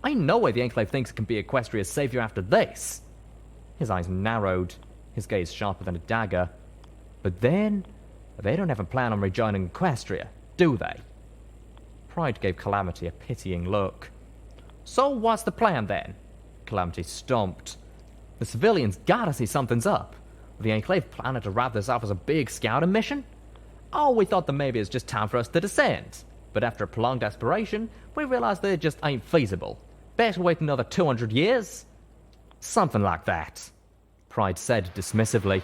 Speaker 2: I know why the Enclave thinks it can be Equestria's savior after this. His eyes narrowed, his gaze sharper than a dagger. But then, they don't have a plan on rejoining Equestria, do they? Pride gave Calamity a pitying look. So what's the plan then? Calamity stomped. The civilians gotta see something's up. The Enclave planning to wrap this up as a big scouting mission? Oh, we thought that maybe it's just time for us to descend. But after a prolonged aspiration, we realized that it just ain't feasible. Better wait another 200 years? Something like that, Pride said dismissively.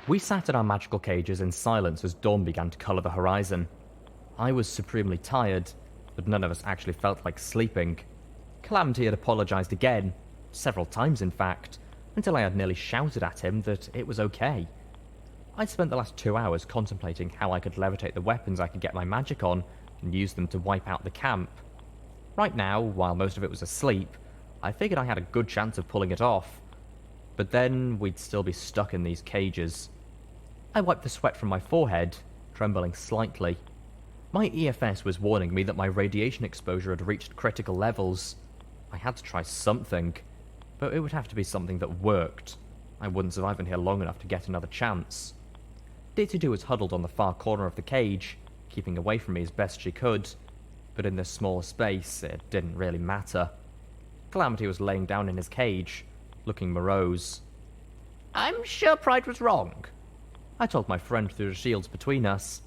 Speaker 2: We sat in our magical cages in silence as dawn began to colour the horizon. I was supremely tired, but none of us actually felt like sleeping. Calamity had apologised again, several times in fact, until I had nearly shouted at him that it was okay. I'd spent the last 2 hours contemplating how I could levitate the weapons I could get my magic on and use them to wipe out the camp. Right now, while most of it was asleep, I figured I had a good chance of pulling it off. But then we'd still be stuck in these cages. I wiped the sweat from my forehead, trembling slightly. My EFS was warning me that my radiation exposure had reached critical levels. I had to try something, but it would have to be something that worked. I wouldn't survive in here long enough to get another chance. Ditzy Doo was huddled on the far corner of the cage, keeping away from me as best she could, but in this small space, it didn't really matter. Calamity was laying down in his cage, looking morose.
Speaker 4: I'm sure Pride was wrong.
Speaker 2: I told my friend through the shields between us.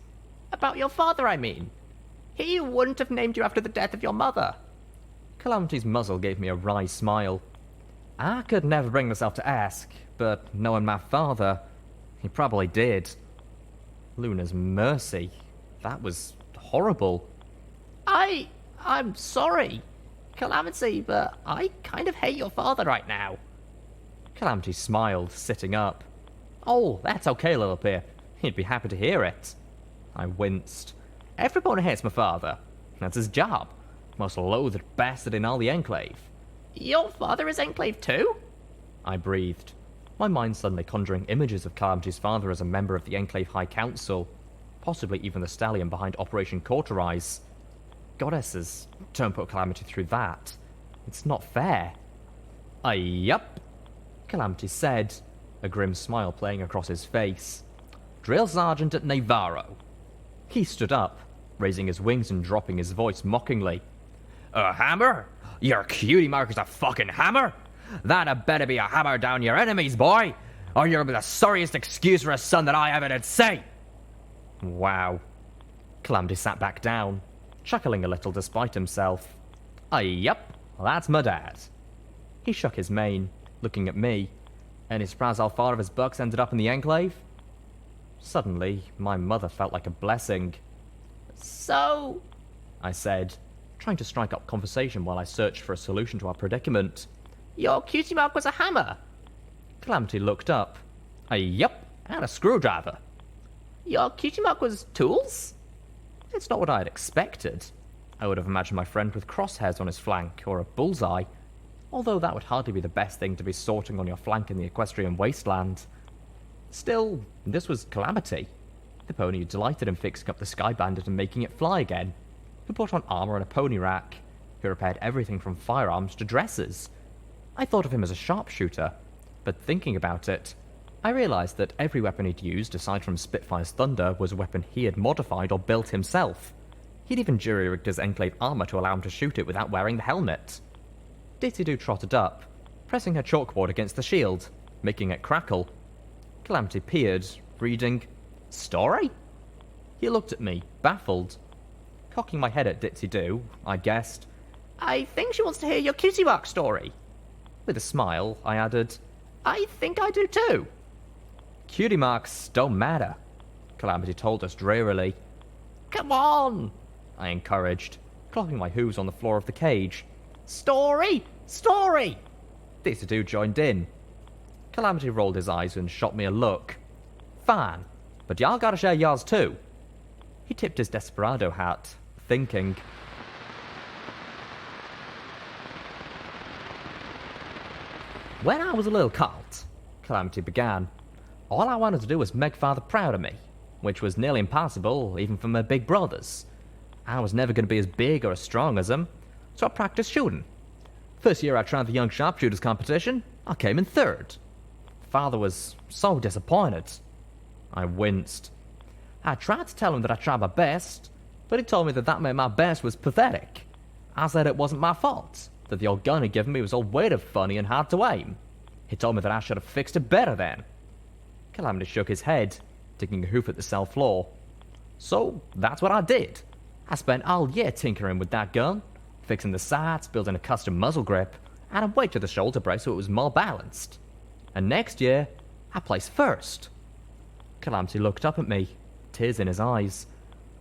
Speaker 4: About your father, I mean. He wouldn't have named you after the death of your mother.
Speaker 2: Calamity's muzzle gave me a wry smile. I could never bring myself to ask, but knowing my father, he probably did. Luna's mercy. That was horrible.
Speaker 4: I'm sorry, Calamity, but I kind of hate your father right now.
Speaker 2: Calamity smiled, sitting up. Oh, that's okay, Littlepip. He'd be happy to hear it. I winced. Everybody hates my father. That's his job. Most loathed bastard in all the Enclave.
Speaker 4: Your father is Enclave too?
Speaker 2: I breathed, my mind suddenly conjuring images of Calamity's father as a member of the Enclave High Council, possibly even the stallion behind Operation Cauterize. Goddesses, don't put Calamity through that. It's not fair. Yup, Calamity said, a grim smile playing across his face. Drill Sergeant at Navarro. He stood up, raising his wings and dropping his voice mockingly. A hammer? Your cutie marker's a fucking hammer? That had better be a hammer down your enemies, boy, or you'll be the sorriest excuse for a son that I ever did see. Wow. Calamity sat back down, chuckling a little despite himself. Yup, that's my dad. He shook his mane, looking at me. Any surprise how far of his bucks ended up in the Enclave? Suddenly, my mother felt like a blessing.
Speaker 4: So,
Speaker 2: I said, trying to strike up conversation while I searched for a solution to our predicament.
Speaker 4: Your cutie mark was a hammer.
Speaker 2: Calamity looked up. Yup, and a screwdriver.
Speaker 4: Your cutie mark was tools?
Speaker 2: It's not what I had expected. I would have imagined my friend with crosshairs on his flank, or a bullseye. Although that would hardly be the best thing to be sorting on your flank in the equestrian wasteland. Still, this was Calamity, the pony who delighted in fixing up the Sky Bandit and making it fly again, who put on armour and a pony rack, who repaired everything from firearms to dresses. I thought of him as a sharpshooter, but thinking about it, I realised that every weapon he'd used, aside from Spitfire's Thunder, was a weapon he had modified or built himself. He'd even jury-rigged his Enclave armour to allow him to shoot it without wearing the helmet. Ditzy Doo trotted up, pressing her chalkboard against the shield, making it crackle. Calamity peered, reading, Story? He looked at me, baffled. Cocking my head at Ditzy Doo, I guessed,
Speaker 4: I think she wants to hear your cutie mark story.
Speaker 2: With a smile, I added,
Speaker 4: I think I do too.
Speaker 2: Cutie marks don't matter, Calamity told us drearily.
Speaker 4: Come on!
Speaker 2: I encouraged, clocking my hooves on the floor of the cage.
Speaker 4: Story! Story!
Speaker 2: Ditzy Doo joined in. Calamity rolled his eyes and shot me a look. Fine, but y'all gotta share yours too. He tipped his desperado hat, thinking. When I was a little colt, Calamity began, all I wanted to do was make father proud of me, which was nearly impossible even for my big brothers. I was never going to be as big or as strong as them, so I practiced shooting. First year I tried the young sharpshooters competition, I came in third. Father was so disappointed. I winced. I tried to tell him that I tried my best, but he told me that meant my best was pathetic. I said it wasn't my fault, that the old gun he'd given me was all weird and funny and hard to aim. He told me that I should have fixed it better then. Calamity shook his head, digging a hoof at the cell floor. So that's what I did. I spent all year tinkering with that gun, fixing the sights, building a custom muzzle grip, and a weight to the shoulder brace so it was more balanced. And next year, I placed first. Calamity looked up at me, tears in his eyes.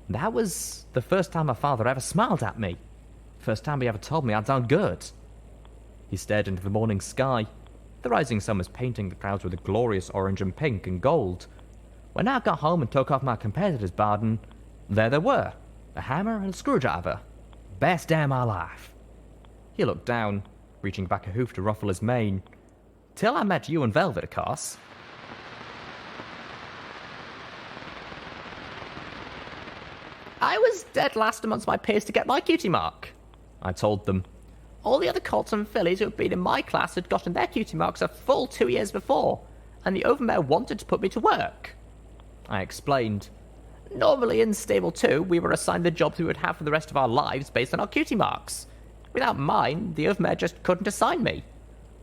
Speaker 2: That was the first time my father ever smiled at me. First time he ever told me I'd done good. He stared into the morning sky. The rising sun was painting the clouds with a glorious orange and pink and gold. When I got home and took off my competitor's burden, there they were, a hammer and a screwdriver. Best day of my life. He looked down, reaching back a hoof to ruffle his mane. Till I met you in Velvet, of course.
Speaker 4: I was dead last amongst my peers to get my cutie mark,
Speaker 2: I told them.
Speaker 4: All the other colts and fillies who had been in my class had gotten their cutie marks a full 2 years before, and the overmare wanted to put me to work.
Speaker 2: I explained.
Speaker 4: Normally in Stable 2, we were assigned the jobs we would have for the rest of our lives based on our cutie marks. Without mine, the overmare just couldn't assign me.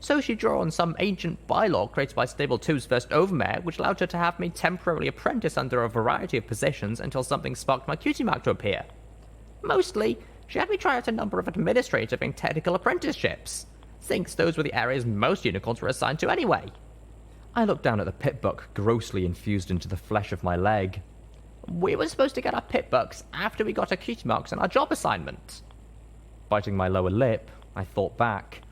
Speaker 4: So she drew on some ancient bylaw created by Stable 2's first overmare, which allowed her to have me temporarily apprentice under a variety of positions until something sparked my cutie mark to appear. Mostly, she had me try out a number of administrative and technical apprenticeships, since those were the areas most unicorns were assigned to anyway.
Speaker 2: I looked down at the pit buck grossly infused into the flesh of my leg.
Speaker 4: We were supposed to get our pit bucks after we got our cutie marks and our job assignment.
Speaker 2: Biting my lower lip, I thought back.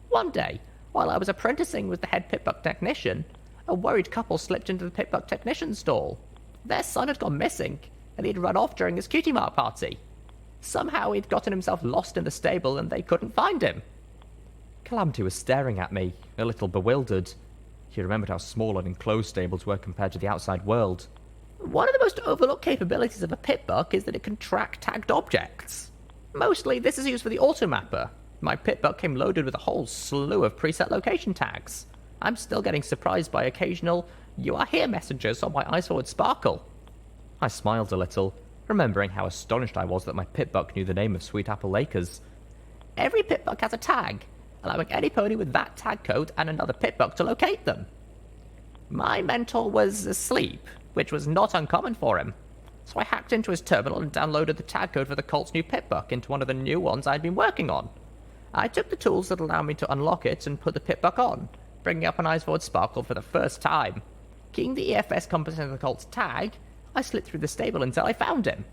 Speaker 4: One day, while I was apprenticing with the head pit buck technician, a worried couple slipped into the pit buck technician's stall. Their son had gone missing, and he'd run off during his cutie mark party. Somehow he'd gotten himself lost in the stable and they couldn't find him.
Speaker 2: Calamity was staring at me, a little bewildered. He remembered how small and enclosed stables were compared to the outside world.
Speaker 4: One of the most overlooked capabilities of a pit buck is that it can track tagged objects. Mostly this is used for the automapper. My pit buck came loaded with a whole slew of preset location tags. I'm still getting surprised by occasional "you are here" messages on my ice forward sparkle.
Speaker 2: I smiled a little, remembering how astonished I was that my pit buck knew the name of Sweet Apple Acres.
Speaker 4: Every pit buck has a tag, allowing any pony with that tag code and another pit buck to locate them. My mentor was asleep, which was not uncommon for him, so I hacked into his terminal and downloaded the tag code for the colt's new pit buck into one of the new ones I'd been working on. I took the tools that allowed me to unlock it and put the pit buck on, bringing up an eyes forward sparkle for the first time. Keying the EFS compass into the colt's tag, I slipped through the stable until I found him.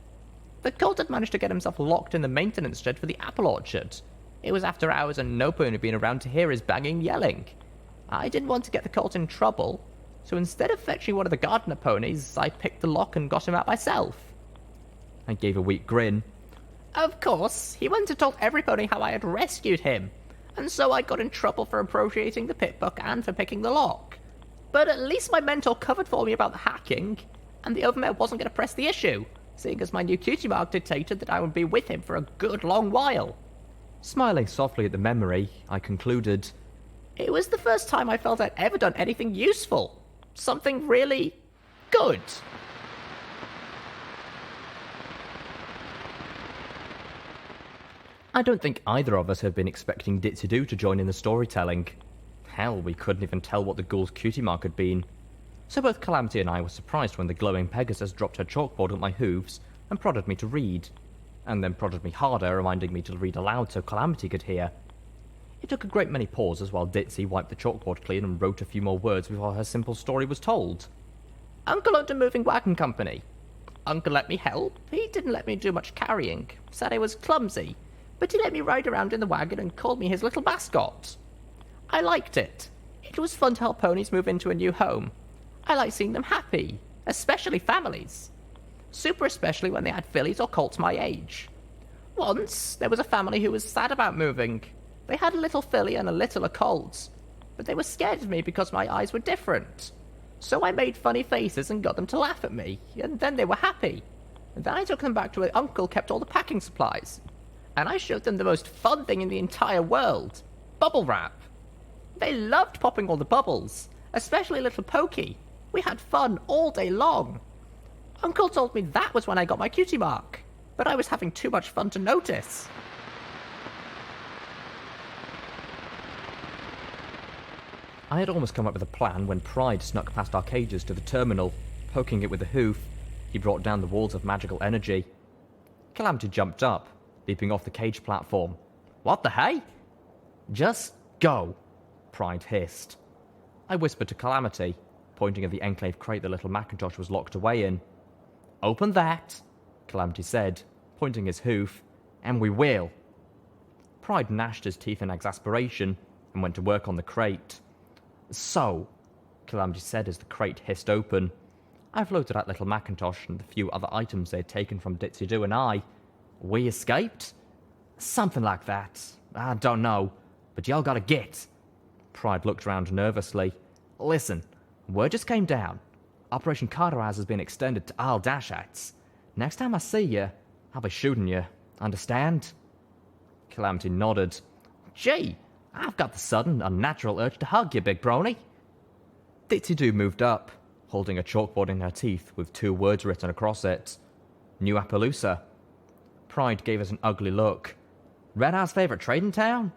Speaker 4: The colt had managed to get himself locked in the maintenance shed for the apple orchard. It was after hours and no pony had been around to hear his banging yelling. I didn't want to get the colt in trouble, so instead of fetching one of the gardener ponies, I picked the lock and got him out myself.
Speaker 2: I gave a weak grin.
Speaker 4: Of course, he went and told every pony how I had rescued him, and so I got in trouble for appropriating the pit buck and for picking the lock. But at least my mentor covered for me about the hacking, and the overmare wasn't going to press the issue, seeing as my new cutie mark dictated that I would be with him for a good long while.
Speaker 2: Smiling softly at the memory, I concluded,
Speaker 4: It was the first time I felt I'd ever done anything useful. Something really good.
Speaker 2: I don't think either of us had been expecting Ditzy Doo to join in the storytelling. Hell, we couldn't even tell what the ghoul's cutie mark had been. So both Calamity and I were surprised when the glowing Pegasus dropped her chalkboard at my hooves and prodded me to read, and then prodded me harder, reminding me to read aloud so Calamity could hear. It took a great many pauses while Ditzy wiped the chalkboard clean and wrote a few more words before her simple story was told.
Speaker 4: Uncle owned a moving wagon company. Uncle let me help. He didn't let me do much carrying. Said I was clumsy, but he let me ride around in the wagon and called me his little mascot. I liked it. It was fun to help ponies move into a new home. I like seeing them happy, especially families. Super especially when they had fillies or colts my age. Once, there was a family who was sad about moving. They had a little filly and a littler colt, but they were scared of me because my eyes were different. So I made funny faces and got them to laugh at me, and then they were happy. And then I took them back to where Uncle kept all the packing supplies. And I showed them the most fun thing in the entire world, bubble wrap. They loved popping all the bubbles, especially little Pokey. We had fun all day long. Uncle told me that was when I got my cutie mark, but I was having too much fun to notice.
Speaker 2: I had almost come up with a plan when Pride snuck past our cages to the terminal. Poking it with a hoof, he brought down the walls of magical energy. Calamity jumped up, leaping off the cage platform.
Speaker 4: What the hey?
Speaker 2: Just go, Pride hissed. I whispered to Calamity, pointing at the Enclave crate the little Macintosh was locked away in. Open that, Calamity said, pointing his hoof, and we will. Pride gnashed his teeth in exasperation and went to work on the crate. So, Calamity said as the crate hissed open, I've loaded out little Macintosh and the few other items they had taken from Ditzy Doo and I. We escaped? Something like that. I don't know, but y'all gotta get. Pride looked round nervously. Listen, word just came down. Operation Cauterise has been extended to all Dashites. Next time I see you, I'll be shooting you. Understand? Calamity nodded. Gee, I've got the sudden, unnatural urge to hug you, big brony. Ditzy Doo moved up, holding a chalkboard in her teeth with 2 words written across it. New Appaloosa. Pride gave us an ugly look. Red Eye's favourite trading town?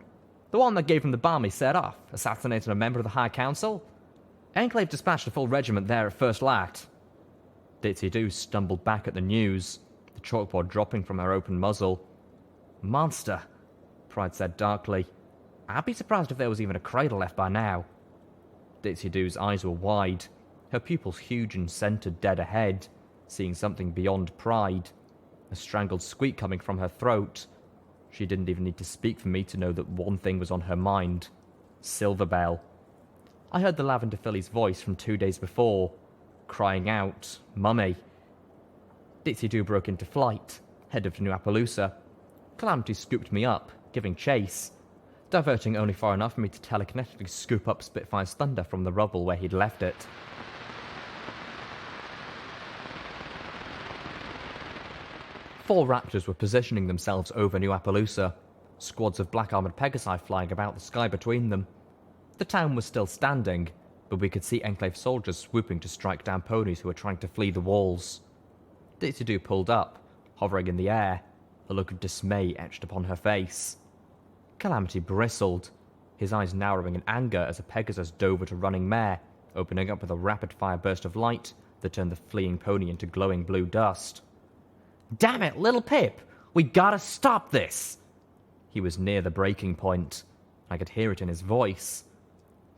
Speaker 2: The one that gave him the bomb he set off, assassinating a member of the High Council? Enclave dispatched a full regiment there at first light. Ditzy Doo stumbled back at the news, the chalkboard dropping from her open muzzle. Monster, Pride said darkly. I'd be surprised if there was even a cradle left by now. Ditzy Doo's eyes were wide, her pupils huge and centered dead ahead, seeing something beyond Pride. A strangled squeak coming from her throat. She didn't even need to speak for me to know that one thing was on her mind. Silverbell. I heard the lavender filly's voice from 2 days before, crying out, Mummy. Ditzy Doo broke into flight, headed for New Appaloosa. Calamity scooped me up, giving chase, diverting only far enough for me to telekinetically scoop up Spitfire's thunder from the rubble where he'd left it. Four raptors were positioning themselves over New Appaloosa, squads of black-armoured Pegasi flying about the sky between them. The town was still standing, but we could see Enclave soldiers swooping to strike down ponies who were trying to flee the walls. Ditzy Doo pulled up, hovering in the air, a look of dismay etched upon her face. Calamity bristled, his eyes narrowing in anger as a Pegasus dove at a running mare, opening up with a rapid-fire burst of light that turned the fleeing pony into glowing blue dust. Damn it, Littlepip! We gotta stop this! He was near the breaking point. I could hear it in his voice.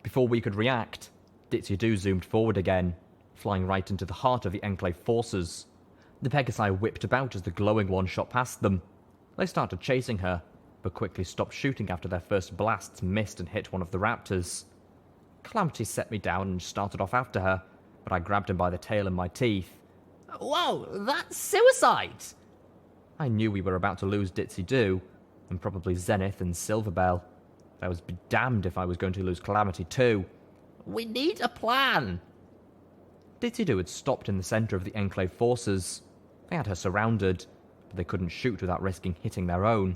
Speaker 2: Before we could react, Ditzy Doo zoomed forward again, flying right into the heart of the Enclave forces. The Pegasi whipped about as the glowing one shot past them. They started chasing her, but quickly stopped shooting after their first blasts missed and hit one of the raptors. Calamity set me down and started off after her, but I grabbed him by the tail in my teeth. Whoa, that's suicide! I knew we were about to lose Ditzy Doo, and probably Zenith and Silverbell. I was be damned if I was going to lose Calamity too. We need a plan! Ditzy Doo had stopped in the centre of the Enclave forces. They had her surrounded, but they couldn't shoot without risking hitting their own.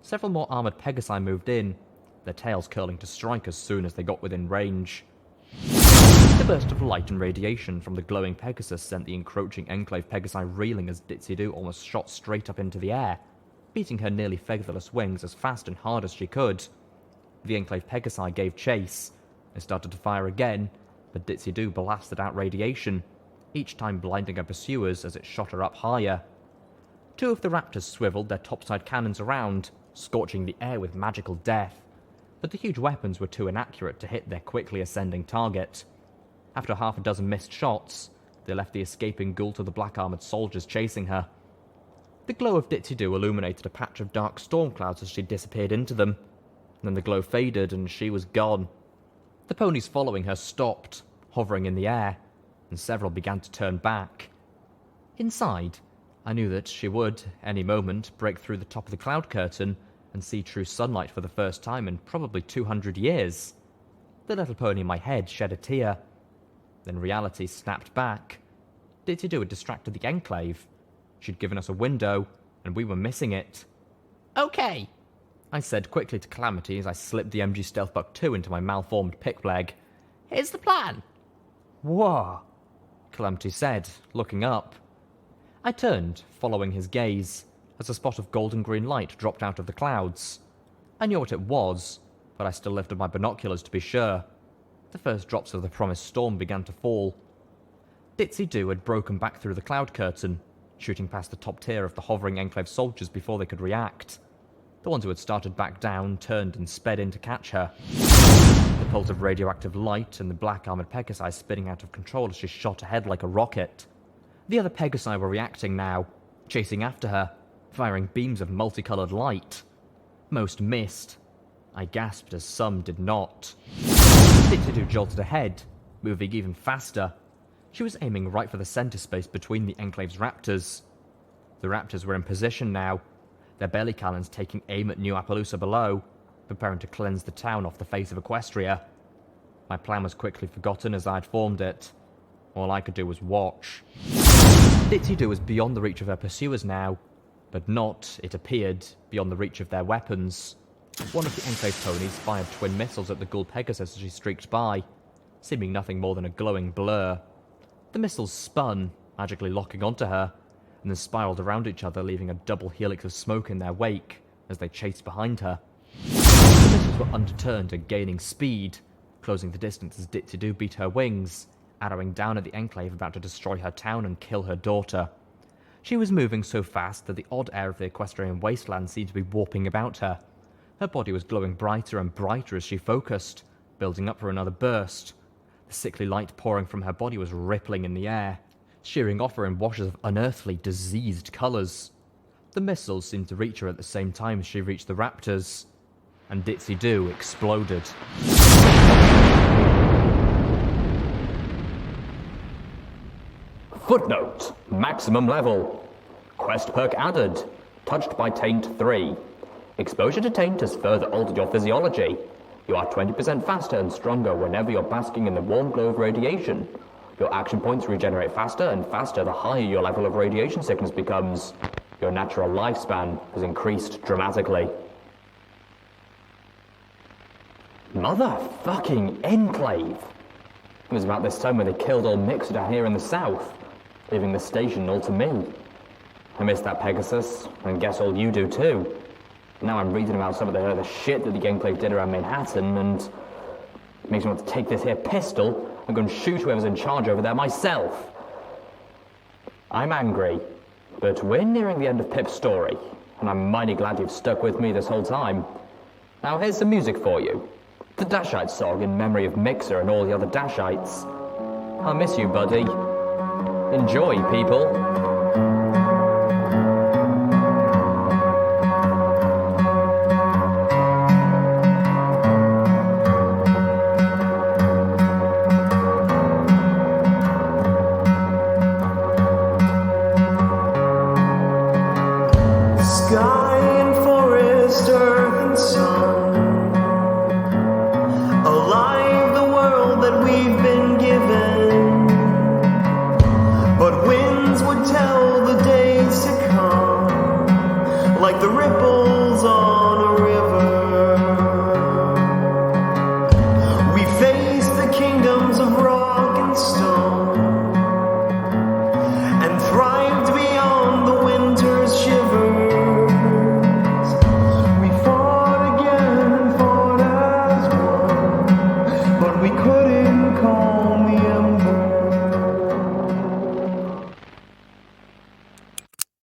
Speaker 2: Several more armoured Pegasi moved in, their tails curling to strike as soon as they got within range. A burst of light and radiation from the glowing Pegasus sent the encroaching Enclave Pegasi reeling as Ditzy Doo almost shot straight up into the air, beating her nearly featherless wings as fast and hard as she could. The Enclave Pegasi gave chase. They started to fire again, but Ditzy Doo blasted out radiation, each time blinding her pursuers as it shot her up higher. Two of the raptors swiveled their topside cannons around, scorching the air with magical death, but the huge weapons were too inaccurate to hit their quickly ascending target. After half a dozen missed shots, They left the escaping ghoul to the black-armoured soldiers chasing her. The glow of Ditzy Doo illuminated a patch of dark storm clouds as she disappeared into them. Then the glow faded and she was gone. The ponies following her stopped, hovering in the air, and several began to turn back. Inside, I knew that she would, any moment, break through the top of the cloud curtain and see true sunlight for the first time in probably 200 years. The little pony in my head shed a tear. Then reality snapped back. Ditzy Doo had distracted the Enclave. She'd given us a window, and we were missing it.
Speaker 4: Okay,
Speaker 2: I said quickly to Calamity as I slipped the MG Stealth Buck 2 into my malformed pick leg.
Speaker 4: here's the plan.
Speaker 2: Whoa, Calamity said, looking up. I turned, following his gaze, as a spot of golden-green light dropped out of the clouds. I knew what it was, but I still lifted my binoculars to be sure. The first drops of the promised storm began to fall. Ditzy Doo had broken back through the cloud curtain, shooting past the top tier of the hovering Enclave soldiers before they could react. The ones who had started back down turned and sped in to catch her. The pulse of radioactive light and the black-armoured Pegasi spinning out of control as she shot ahead like a rocket. The other Pegasi were reacting now, chasing after her, firing beams of multicoloured light. Most missed. I gasped as some did not. Ditzy Doo jolted ahead, moving even faster. She was aiming right for the centre space between the Enclave's raptors. The raptors were in position now, their belly cannons taking aim at New Appaloosa below, preparing to cleanse the town off the face of Equestria. My plan was quickly forgotten as I'd formed it. All I could do was watch. Ditzy Doo was beyond the reach of her pursuers now, but not, it appeared, beyond the reach of their weapons. One of the Enclave ponies fired twin missiles at the ghoul Pegasus as she streaked by, seeming nothing more than a glowing blur. The missiles spun, magically locking onto her, and then spiraled around each other, leaving a double helix of smoke in their wake as they chased behind her. The missiles were undeterred and gaining speed, closing the distance as Ditzy Doo beat her wings, arrowing down at the Enclave about to destroy her town and kill her daughter. She was moving so fast that the odd air of the equestrian wasteland seemed to be warping about her. Her body was glowing brighter and brighter as she focused, building up for another burst. The sickly light pouring from her body was rippling in the air, shearing off her in washes of unearthly, diseased colours. The missiles seemed to reach her at the same time as she reached the raptors, and Ditzy Doo exploded.
Speaker 1: Footnote: maximum level. Quest perk added. Touched by Taint 3. Exposure to Taint has further altered your physiology. You are 20% faster and stronger whenever you're basking in the warm glow of radiation. Your action points regenerate faster and faster the higher your level of radiation sickness becomes. Your natural lifespan has increased dramatically. Motherfucking Enclave! It was about this time when they killed old Mixer down here in the south, leaving the station all to me. I missed that Pegasus, and guess all you do too. Now I'm reading about some of the shit that the Enclave did around Manhattan, and it makes me want to take this here pistol and go and shoot whoever's in charge over there myself. I'm angry, but we're nearing the end of Pip's story, and I'm mighty glad you've stuck with me this whole time. Now here's some music for you. The Dashite Song in memory of Mixer and all the other Dashites. I'll miss you, buddy. Enjoy, people.
Speaker 5: We could